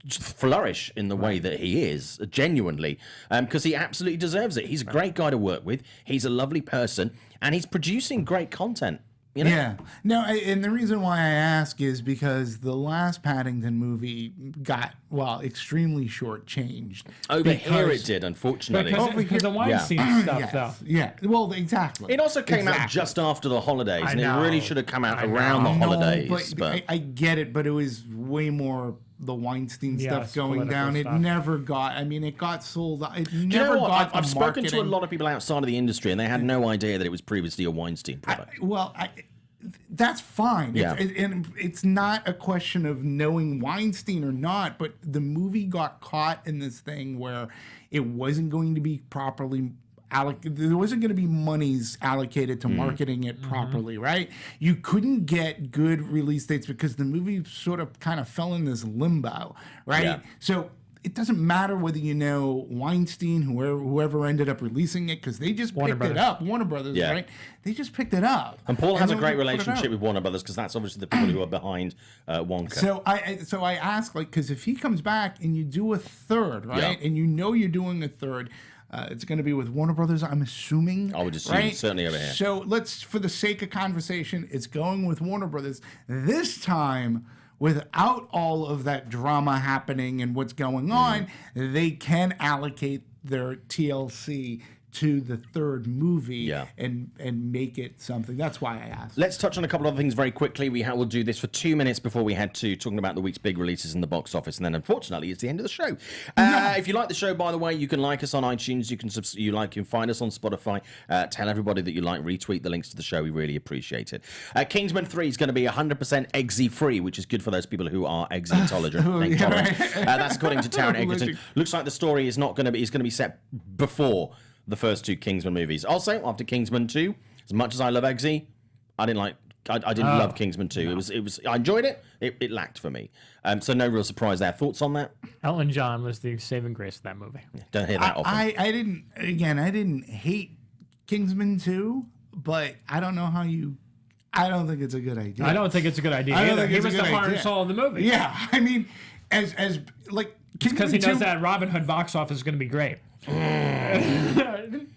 flourish in the way that he is, genuinely, because he absolutely deserves it. He's a great guy to work with. He's a lovely person, and he's producing great content. Yeah. No, and the reason why I ask is because the last Paddington movie got, extremely shortchanged. Over here it did, unfortunately. Because the Weinstein stuff, though. Yeah, well, exactly. It also came out just after the holidays, and it really should have come out around the holidays. But I get it, but it was way more the Weinstein stuff going down. It never got, it got sold. It never got I've spoken to a lot of people outside of the industry, and they had no idea that it was previously a Weinstein product. That's fine. Yeah. It's not a question of knowing Weinstein or not, but the movie got caught in this thing where it wasn't going to be properly there wasn't going to be monies allocated to marketing it properly, right? You couldn't get good release dates because the movie sort of kind of fell in this limbo, right? Yeah. So it doesn't matter whether you know Weinstein, whoever ended up releasing it, because they just picked it up. Warner Brothers, right? They just picked it up. And Paul has a great relationship with Warner Brothers because that's obviously the people who are behind Wonka. So I ask, because if he comes back and you do a third, right, and you know you're doing a third, it's going to be with Warner Brothers, I'm assuming. I would assume, right? certainly over here. So let's, for the sake of conversation, it's going with Warner Brothers. This time, without all of that drama happening and what's going on, they can allocate their TLC to the third movie and make it something. That's why I asked. Let's touch on a couple of other things very quickly. We'll do this for 2 minutes before we head to talking about the week's big releases in the box office, and then unfortunately it's the end of the show. If you like the show, by the way, you can like us on iTunes. You can find us on Spotify. Tell everybody that you like. Retweet the links to the show. We really appreciate it. Kingsman 3 is going to be 100% Eggsy free, which is good for those people who are Eggsy intolerant. That's according to Taron Egerton. Looks like the story is going to be set before the first two Kingsman movies. Also, after Kingsman 2, as much as I love Eggsy, I didn't love Kingsman 2. No. It was I enjoyed it. It lacked for me. So no real surprise there. Thoughts on that? Elton John was the saving grace of that movie. Don't hear that often. I didn't hate Kingsman 2, but I don't know how you. I don't think it's a good idea. I don't think it's a good idea. He was the heart and soul of the movie. Yeah, I mean, as like because he knows that Robin Hood box office is going to be great.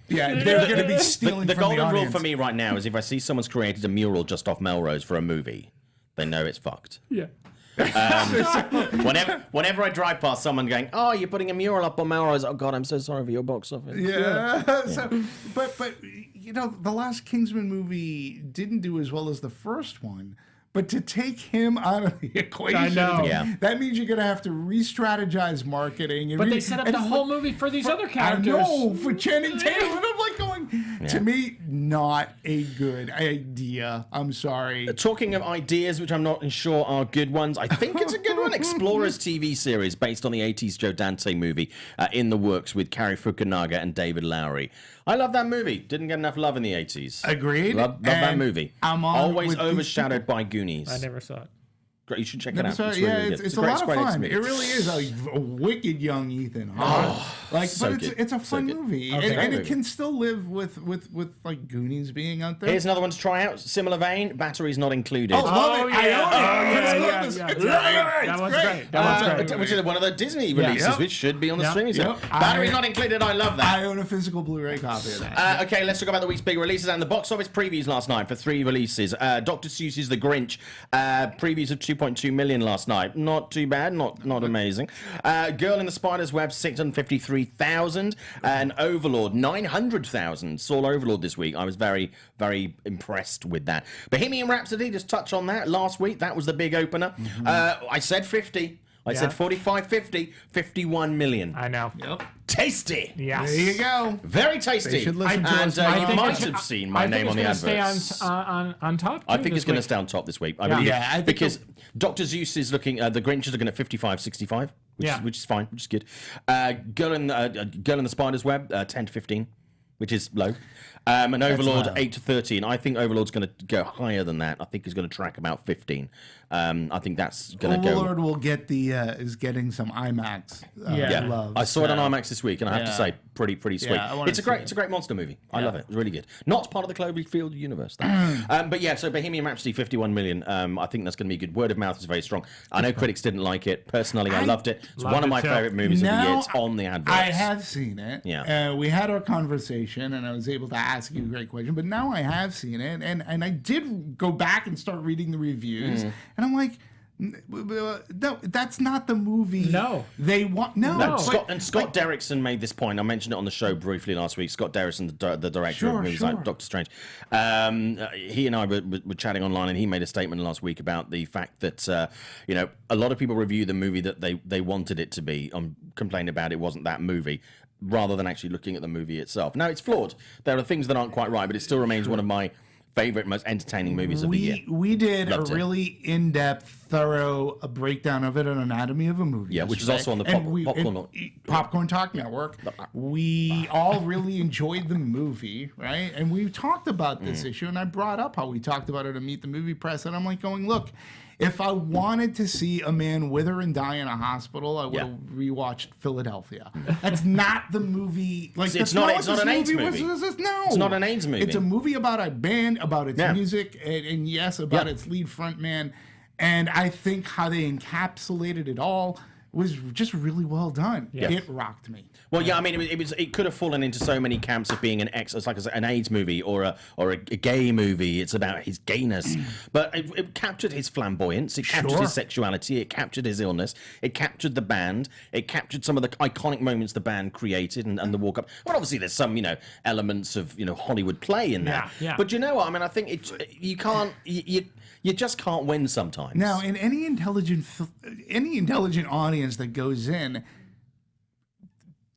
Yeah, they're going to be stealing the from golden the rule for me right now is if I see someone's created a mural just off Melrose for a movie, they know it's fucked. Yeah. Whenever I drive past someone going, "Oh, you're putting a mural up on Melrose," oh God, I'm so sorry for your box office. Yeah. So, but the last Kingsman movie didn't do as well as the first one. But to take him out of the equation, that means you're going to have to re-strategize marketing. But they set up the whole movie for these other characters. I know, for Channing Tatum. And I'm like going, To me, not a good idea. I'm sorry. Talking of ideas, which I'm not sure are good ones, I think it's a good one. Explorers TV series based on the 80s Joe Dante movie in the works with Cary Fukunaga and David Lowery. I love that movie. Didn't get enough love in the 80s. Agreed. Love that movie. I'm on Always overshadowed by Goonies. I never saw it. Great, you should check it out. So, It's really good. it's a lot of fun. It really is a wicked young Ethan. But it's a fun movie, and it can still live with like Goonies being out there. Here's another one to try out. Similar vein. Batteries not included. Love it. Yeah. It's That one's great. That one's great. Which is one of the Disney releases, which should be on the streaming service. Yep. Batteries not included. I love that. I own a physical Blu-ray copy of that. Okay, let's talk about the week's big releases and the box office previews last night for 3 releases. Dr. Seuss's The Grinch, previews of 2.2 million last night. Not too bad, not amazing. Girl in the Spider's Web, 653,000. And Overlord, 900,000. Saw Overlord this week. I was very, very impressed with that. Bohemian Rhapsody, just touch on that last week. That was the big opener. I said 50. I said 45, 50, 51 million. I know. Yep. Tasty. Yes. There you go. Very tasty. They should listen to us. And you might have seen my name on the adverts. I think it's going to stay on top. I think it's going to stay on top this week. I really do. Because Dr. Seuss is looking, the Grinch is looking at 55, 65, which is fine, which is good. Girl in the Spider's Web, 10 to 15, which is low. And Overlord, 8 to 13. I think Overlord's going to go higher than that. I think he's going to track about 15. I think that's going to go. Overlord will get is getting some IMAX love. I saw it on IMAX this week, and I have to say, pretty sweet. Yeah, it's a great monster movie. I love it. It's really good. Not part of the Cloverfield universe, though. But yeah, so Bohemian Rhapsody, 51 million. I think that's going to be good. Word of mouth is very strong. I know critics didn't like it. Personally, I loved it. It's one of my favorite movies of the year. It's on the adverts. I have seen it. Yeah. We had our conversation, and I was able to ask you a great question. But now I have seen it, and I did go back and start reading the reviews, and I'm like, no, that's not the movie. No, they want no. Scott Derrickson made this point. I mentioned it on the show briefly last week. Scott Derrickson, the director of movies like Doctor Strange, he and I were chatting online, and he made a statement last week about the fact that a lot of people review the movie that they wanted it to be, complained about it wasn't that movie, rather than actually looking at the movie itself. Now, it's flawed. There are things that aren't quite right, but it still remains one of my favorite, most entertaining movies of the year. We did Loved a really in-depth, thorough breakdown of it on Anatomy of a Movie. Yeah, which is also on the Popcorn Talk Network. We all really enjoyed the movie, right? And we talked about this issue, and I brought up how we talked about it at Meet the Movie Press, and I'm like going, look, if I wanted to see a man wither and die in a hospital, I would have rewatched Philadelphia. That's not the movie. Like, it's not an AIDS movie. No, it's not an AIDS movie. It's a movie about a band, about its music, and yes, about its lead front man. And I think how they encapsulated it all was just really well done. Yeah. It rocked me. Well, yeah, I mean, it could have fallen into so many camps of being it's like an AIDS movie or a gay movie. It's about his gayness, but it captured his flamboyance. It captured his sexuality. It captured his illness. It captured the band. It captured some of the iconic moments the band created and the walk up. Well, obviously, there's some elements of Hollywood play in that. Yeah. But you know what? I mean, I think you can't. You just can't win sometimes. Now, in any intelligent audience that goes in,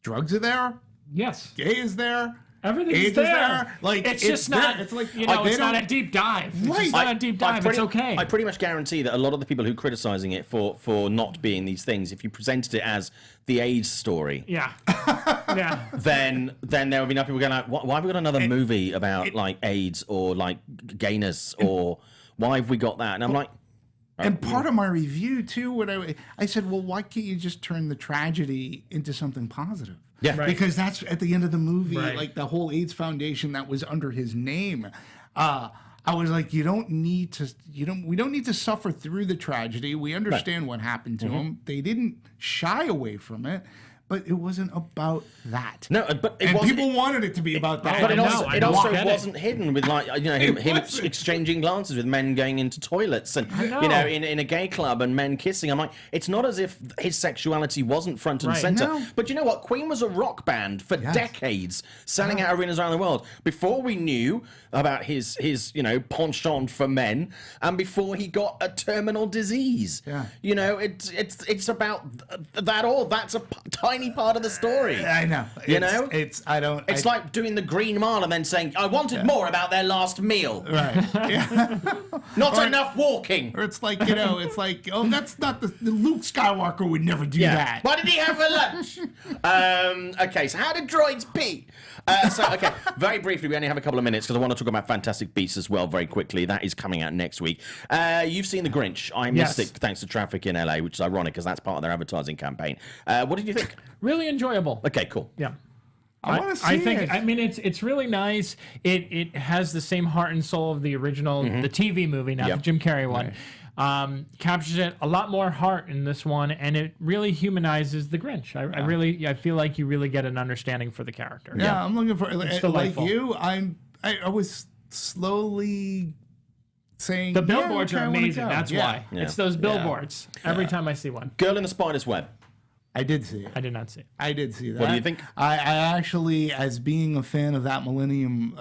drugs are there. Yes. Gay is there. Everything's there. Like it's just not. It's like it's not a deep dive. It's not a deep dive. It's okay. I pretty much guarantee that a lot of the people who are criticizing it for not being these things, if you presented it as the AIDS story, then there would be enough people going like, why have we got another movie about like AIDS or like gayness or why have we got that? And I'm like. And part of my review too, what I said, well, why can't you just turn the tragedy into something positive? Yeah, right. Because that's at the end of the movie, like the whole AIDS Foundation that was under his name. I was like, we don't need to suffer through the tragedy. We understand what happened to him. They didn't shy away from it. But it wasn't about that. No, but people wanted it to be about that. But it also wasn't hidden with him exchanging glances with men going into toilets and in a gay club and men kissing. I'm like, it's not as if his sexuality wasn't front and center. No. But you know what? Queen was a rock band for decades, selling out arenas around the world before we knew about his penchant for men and before he got a terminal disease. Yeah. It's about that all. That's a tiny tiny part of the story. I know. It's like doing the Green Mile and then saying, I wanted more about their last meal. Right. Yeah. Not enough walking. Or it's like, it's like, oh, that's not the Luke Skywalker would never do that. What did he have for lunch? Okay, so how did droids pee? Okay, very briefly, we only have a couple of minutes because I want to talk about Fantastic Beasts as well very quickly. That is coming out next week. You've seen The Grinch. I missed it thanks to traffic in LA, which is ironic because that's part of their advertising campaign. What did you think? Really enjoyable. Okay, cool. Yeah. I want to see it. I mean, it's really nice. It has the same heart and soul of the original, the TV movie, not the Jim Carrey one. Right. Captures it a lot more heart in this one, and it really humanizes the Grinch. I feel like you really get an understanding for the character. Yeah, I'm looking for like you. I was slowly saying the billboards are amazing. That's why it's those billboards. Every time I see one. Girl in the Spider's Web. I did see it. I did not see it. I did see that. What do you think? I actually, as being a fan of that Millennium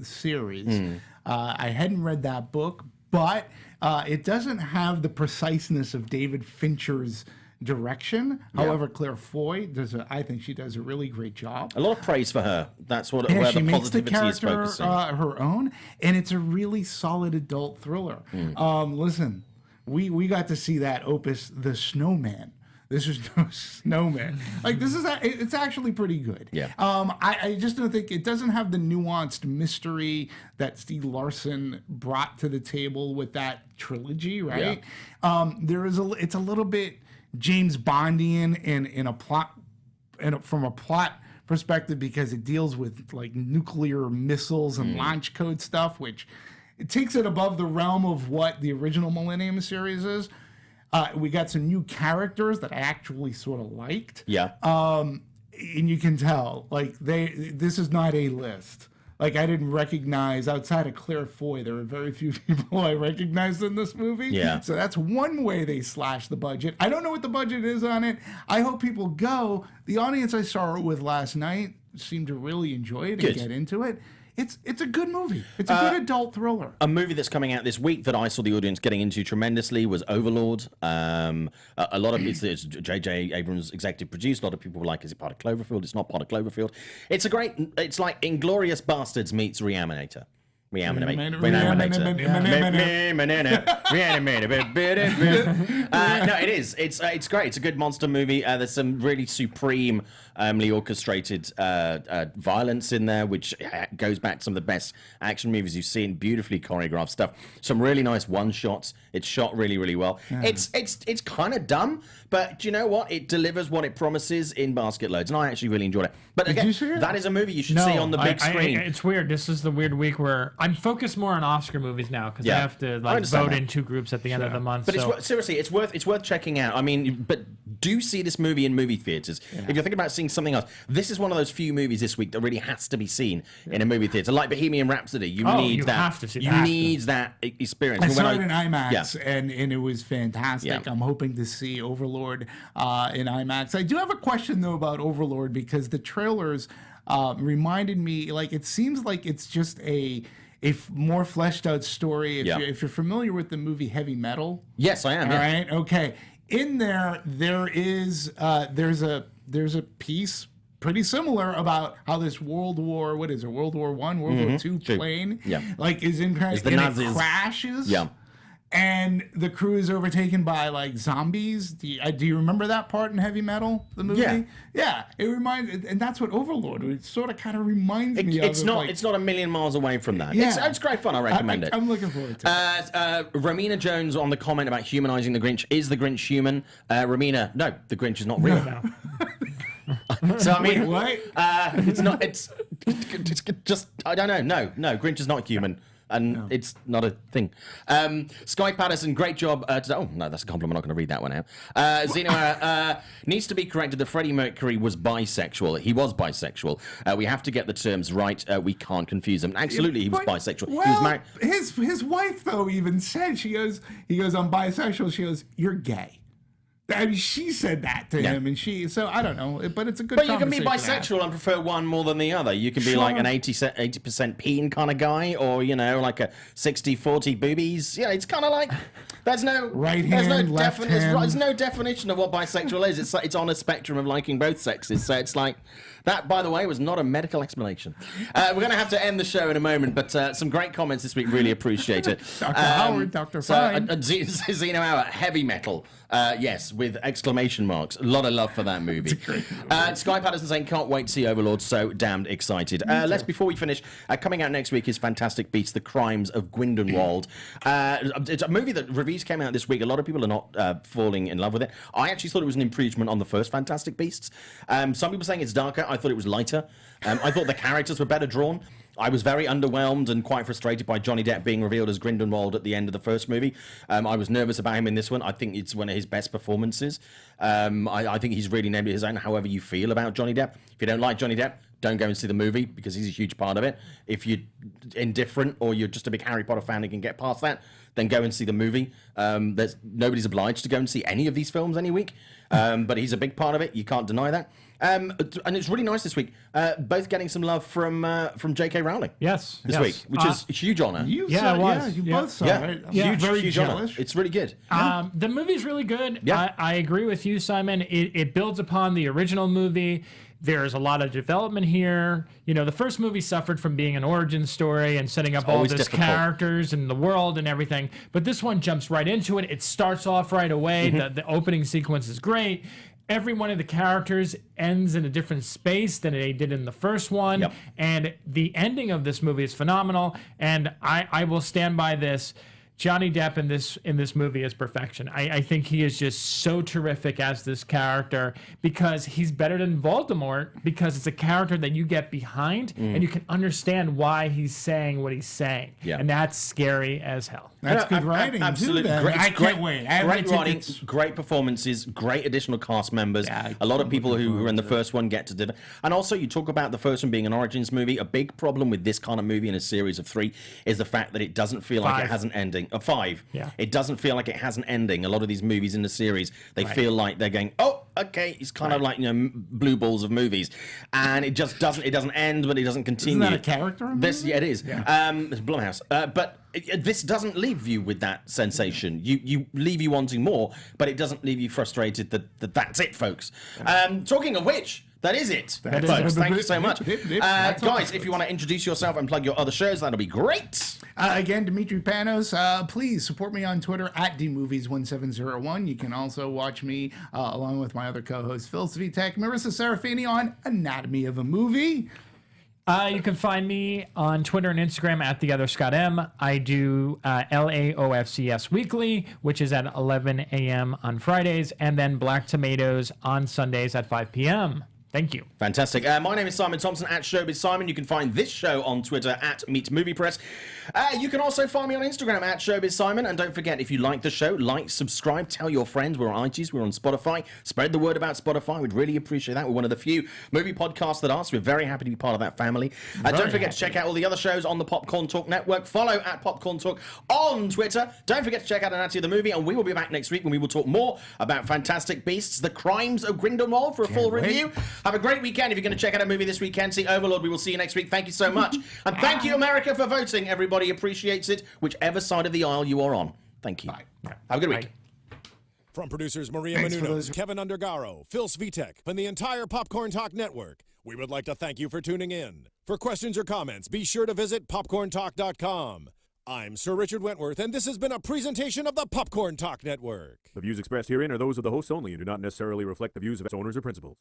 series, I hadn't read that book, but it doesn't have the preciseness of David Fincher's direction. However, Claire Foy I think she does a really great job. A lot of praise for her. That's where she the makes the positivity is focusing. her own, and it's a really solid adult thriller. Listen, we got to see that opus, The Snowman. This is no snowman. Like, it's actually pretty good. Yeah. I just don't think it doesn't have the nuanced mystery that Steve Larson brought to the table with that trilogy, right? Yeah. It's a little bit James Bondian in a plot, from a plot perspective, because it deals with like nuclear missiles and launch code stuff, which it takes it above the realm of what the original Millennium series is. We got some new characters that I actually sort of liked. Yeah. And you can tell, like, this is not a list. Like, I didn't recognize, outside of Claire Foy, there were very few people I recognized in this movie. Yeah. So that's one way they slashed the budget. I don't know what the budget is on it. I hope people go. The audience I saw it with last night seemed to really enjoy it and get into it. It's a good movie. It's a good adult thriller. A movie that's coming out this week that I saw the audience getting into tremendously was Overlord. A lot of it's J.J. Abrams executive produced. A lot of people were like, is it part of Cloverfield? It's not part of Cloverfield. It's like Inglourious Bastards meets Reanimator. Reanimator. No, it is. It's great. It's a good monster movie. There's some really supremely orchestrated violence in there, which goes back to some of the best action movies you've seen. Beautifully choreographed stuff. Some really nice one shots. It's shot really, really well. Yeah. It's kind of dumb, but do you know what? It delivers what it promises in basket loads, and I actually really enjoyed it. But again, that is a movie you should see on the big screen. It's weird. This is the weird week where I'm focused more on Oscar movies now because I have to vote in two groups at the end of the month. But seriously, it's worth checking out. I mean, but do see this movie in movie theaters. Yeah. If you're thinking about seeing something else, this is one of those few movies this week that really has to be seen in a movie theater. Like Bohemian Rhapsody, you need that experience. I saw it in IMAX, and it was fantastic. Yeah. I'm hoping to see Overlord in IMAX. I do have a question though about Overlord, because the trailers reminded me, like, it seems like it's just a more fleshed out story. If you're familiar with the movie Heavy Metal. Yes, I am. All right. Okay. In there is there's a piece pretty similar about how this World War I, World War II plane like is in kind of it crashes. Yeah. And the crew is overtaken by like zombies. Do you remember that part in Heavy Metal, the movie? Yeah. It reminds, and that's what Overlord. It sort of kind of reminds me of. It's not a million miles away from that. Yeah. It's great fun. I recommend it. I'm looking forward to it. Romina Jones on the comment about humanizing the Grinch. Is the Grinch human? Romina, no, the Grinch is not real. No. So I mean, wait, what? It's not. It's just I don't know. No, Grinch is not human. And it's not a thing. Sky Patterson, great job. Oh, no, that's a compliment. I'm not going to read that one out. Zeno needs to be corrected that Freddie Mercury was bisexual. He was bisexual. We have to get the terms right. We can't confuse them. Absolutely, he was bisexual. Well, he was married. His wife, though, even said, he goes, I'm bisexual. She goes, you're gay. I mean, she said that to him, and so I don't know, but it's a good. But you can be bisexual and prefer one more than the other. You can be like an 80% peen kind of guy, or like a 60-40 boobies. Yeah, it's kind of like there's no there's no definition of what bisexual is. It's on a spectrum of liking both sexes. So it's like that. By the way, was not a medical explanation. We're going to have to end the show in a moment, but some great comments this week. Really appreciate it. Dr. Howard, Dr. Fine. Zeno Hour, heavy metal. Yes, with exclamation marks. A lot of love for that movie. Sky Patterson saying, can't wait to see Overlord. So damned excited. Before we finish, coming out next week is Fantastic Beasts: The Crimes of Grindelwald. It's a movie that reviews came out this week. A lot of people are not falling in love with it. I actually thought it was an improvement on the first Fantastic Beasts. Some people saying it's darker. I thought it was lighter. I thought the characters were better drawn. I was very underwhelmed and quite frustrated by Johnny Depp being revealed as Grindelwald at the end of the first movie. I was nervous about him in this one. I think it's one of his best performances. I think he's really named it his own, however you feel about Johnny Depp. If you don't like Johnny Depp, don't go and see the movie because he's a huge part of it. If you're indifferent or you're just a big Harry Potter fan and can get past that, then go and see the movie. Nobody's obliged to go and see any of these films any week, but he's a big part of it. You can't deny that. And it's really nice this week. Both getting some love from J.K. Rowling. Yes, this week, which is a huge honor. You both saw it. Huge, very huge jealous. Honor. It's really good. The movie's really good. Yeah. I agree with you, Simon. It builds upon the original movie. There's a lot of development here. The first movie suffered from being an origin story and setting up all these characters and the world and everything. But this one jumps right into it. It starts off right away. The opening sequence is great. Every one of the characters ends in a different space than they did in the first one. Yep. And the ending of this movie is phenomenal. And I will stand by this. Johnny Depp in this movie is perfection. I think he is just so terrific as this character because he's better than Voldemort because it's a character that you get behind and you can understand why he's saying what he's saying. Yeah. And that's scary as hell. That's good writing. Absolutely. I can't wait. Great writing, great performances, great additional cast members. Yeah, a lot of people who were in the first one get to and also you talk about the first one being an origins movie. A big problem with this kind of movie in a series of 3 is the fact that it doesn't feel like it has an ending. 5. Yeah. It doesn't feel like it has an ending. A lot of these movies in the series, they feel like they're going, oh, okay, it's kind of like blue balls of movies, and it just doesn't. It doesn't end, but it doesn't continue. Isn't that a character? This, yeah, it is. Yeah. It's Blumhouse, but this doesn't leave you with that sensation. You leave you wanting more, but it doesn't leave you frustrated that that's it, folks. Talking of which. That is it, folks. Thank you so much. Guys, if you want to introduce yourself and plug your other shows, that'll be great. Again, Dimitri Panos, please support me on Twitter at DMovies1701. You can also watch me along with my other co-hosts, Phil Svitek, Marissa Serafini on Anatomy of a Movie. You can find me on Twitter and Instagram at The Other Scott M. I do LAOFCS Weekly, which is at 11 a.m. on Fridays, and then Black Tomatoes on Sundays at 5 p.m. Thank you. Fantastic. My name is Simon Thompson at Showbiz Simon. You can find this show on Twitter at Meet Movie Press. You can also find me on Instagram at Showbiz Simon. And don't forget, if you like the show, like, subscribe, tell your friends. We're on iTunes, we're on Spotify. Spread the word about Spotify. We'd really appreciate that. We're one of the few movie podcasts that are, so we're very happy to be part of that family. Don't forget to check out all the other shows on the Popcorn Talk Network. Follow at Popcorn Talk on Twitter. Don't forget to check out Anatomy of the Movie, and we will be back next week when we will talk more about Fantastic Beasts: The Crimes of Grindelwald for a full review. Have a great weekend. If you're going to check out a movie this weekend, see Overlord. We will see you next week. Thank you so much. And thank you, America, for voting. Everybody appreciates it, whichever side of the aisle you are on. Thank you. Bye. Have a good week. From producers Maria Menounos, Kevin Undergaro, Phil Svitek, and the entire Popcorn Talk Network, we would like to thank you for tuning in. For questions or comments, be sure to visit popcorntalk.com. I'm Sir Richard Wentworth, and this has been a presentation of the Popcorn Talk Network. The views expressed herein are those of the hosts only and do not necessarily reflect the views of its owners or principals.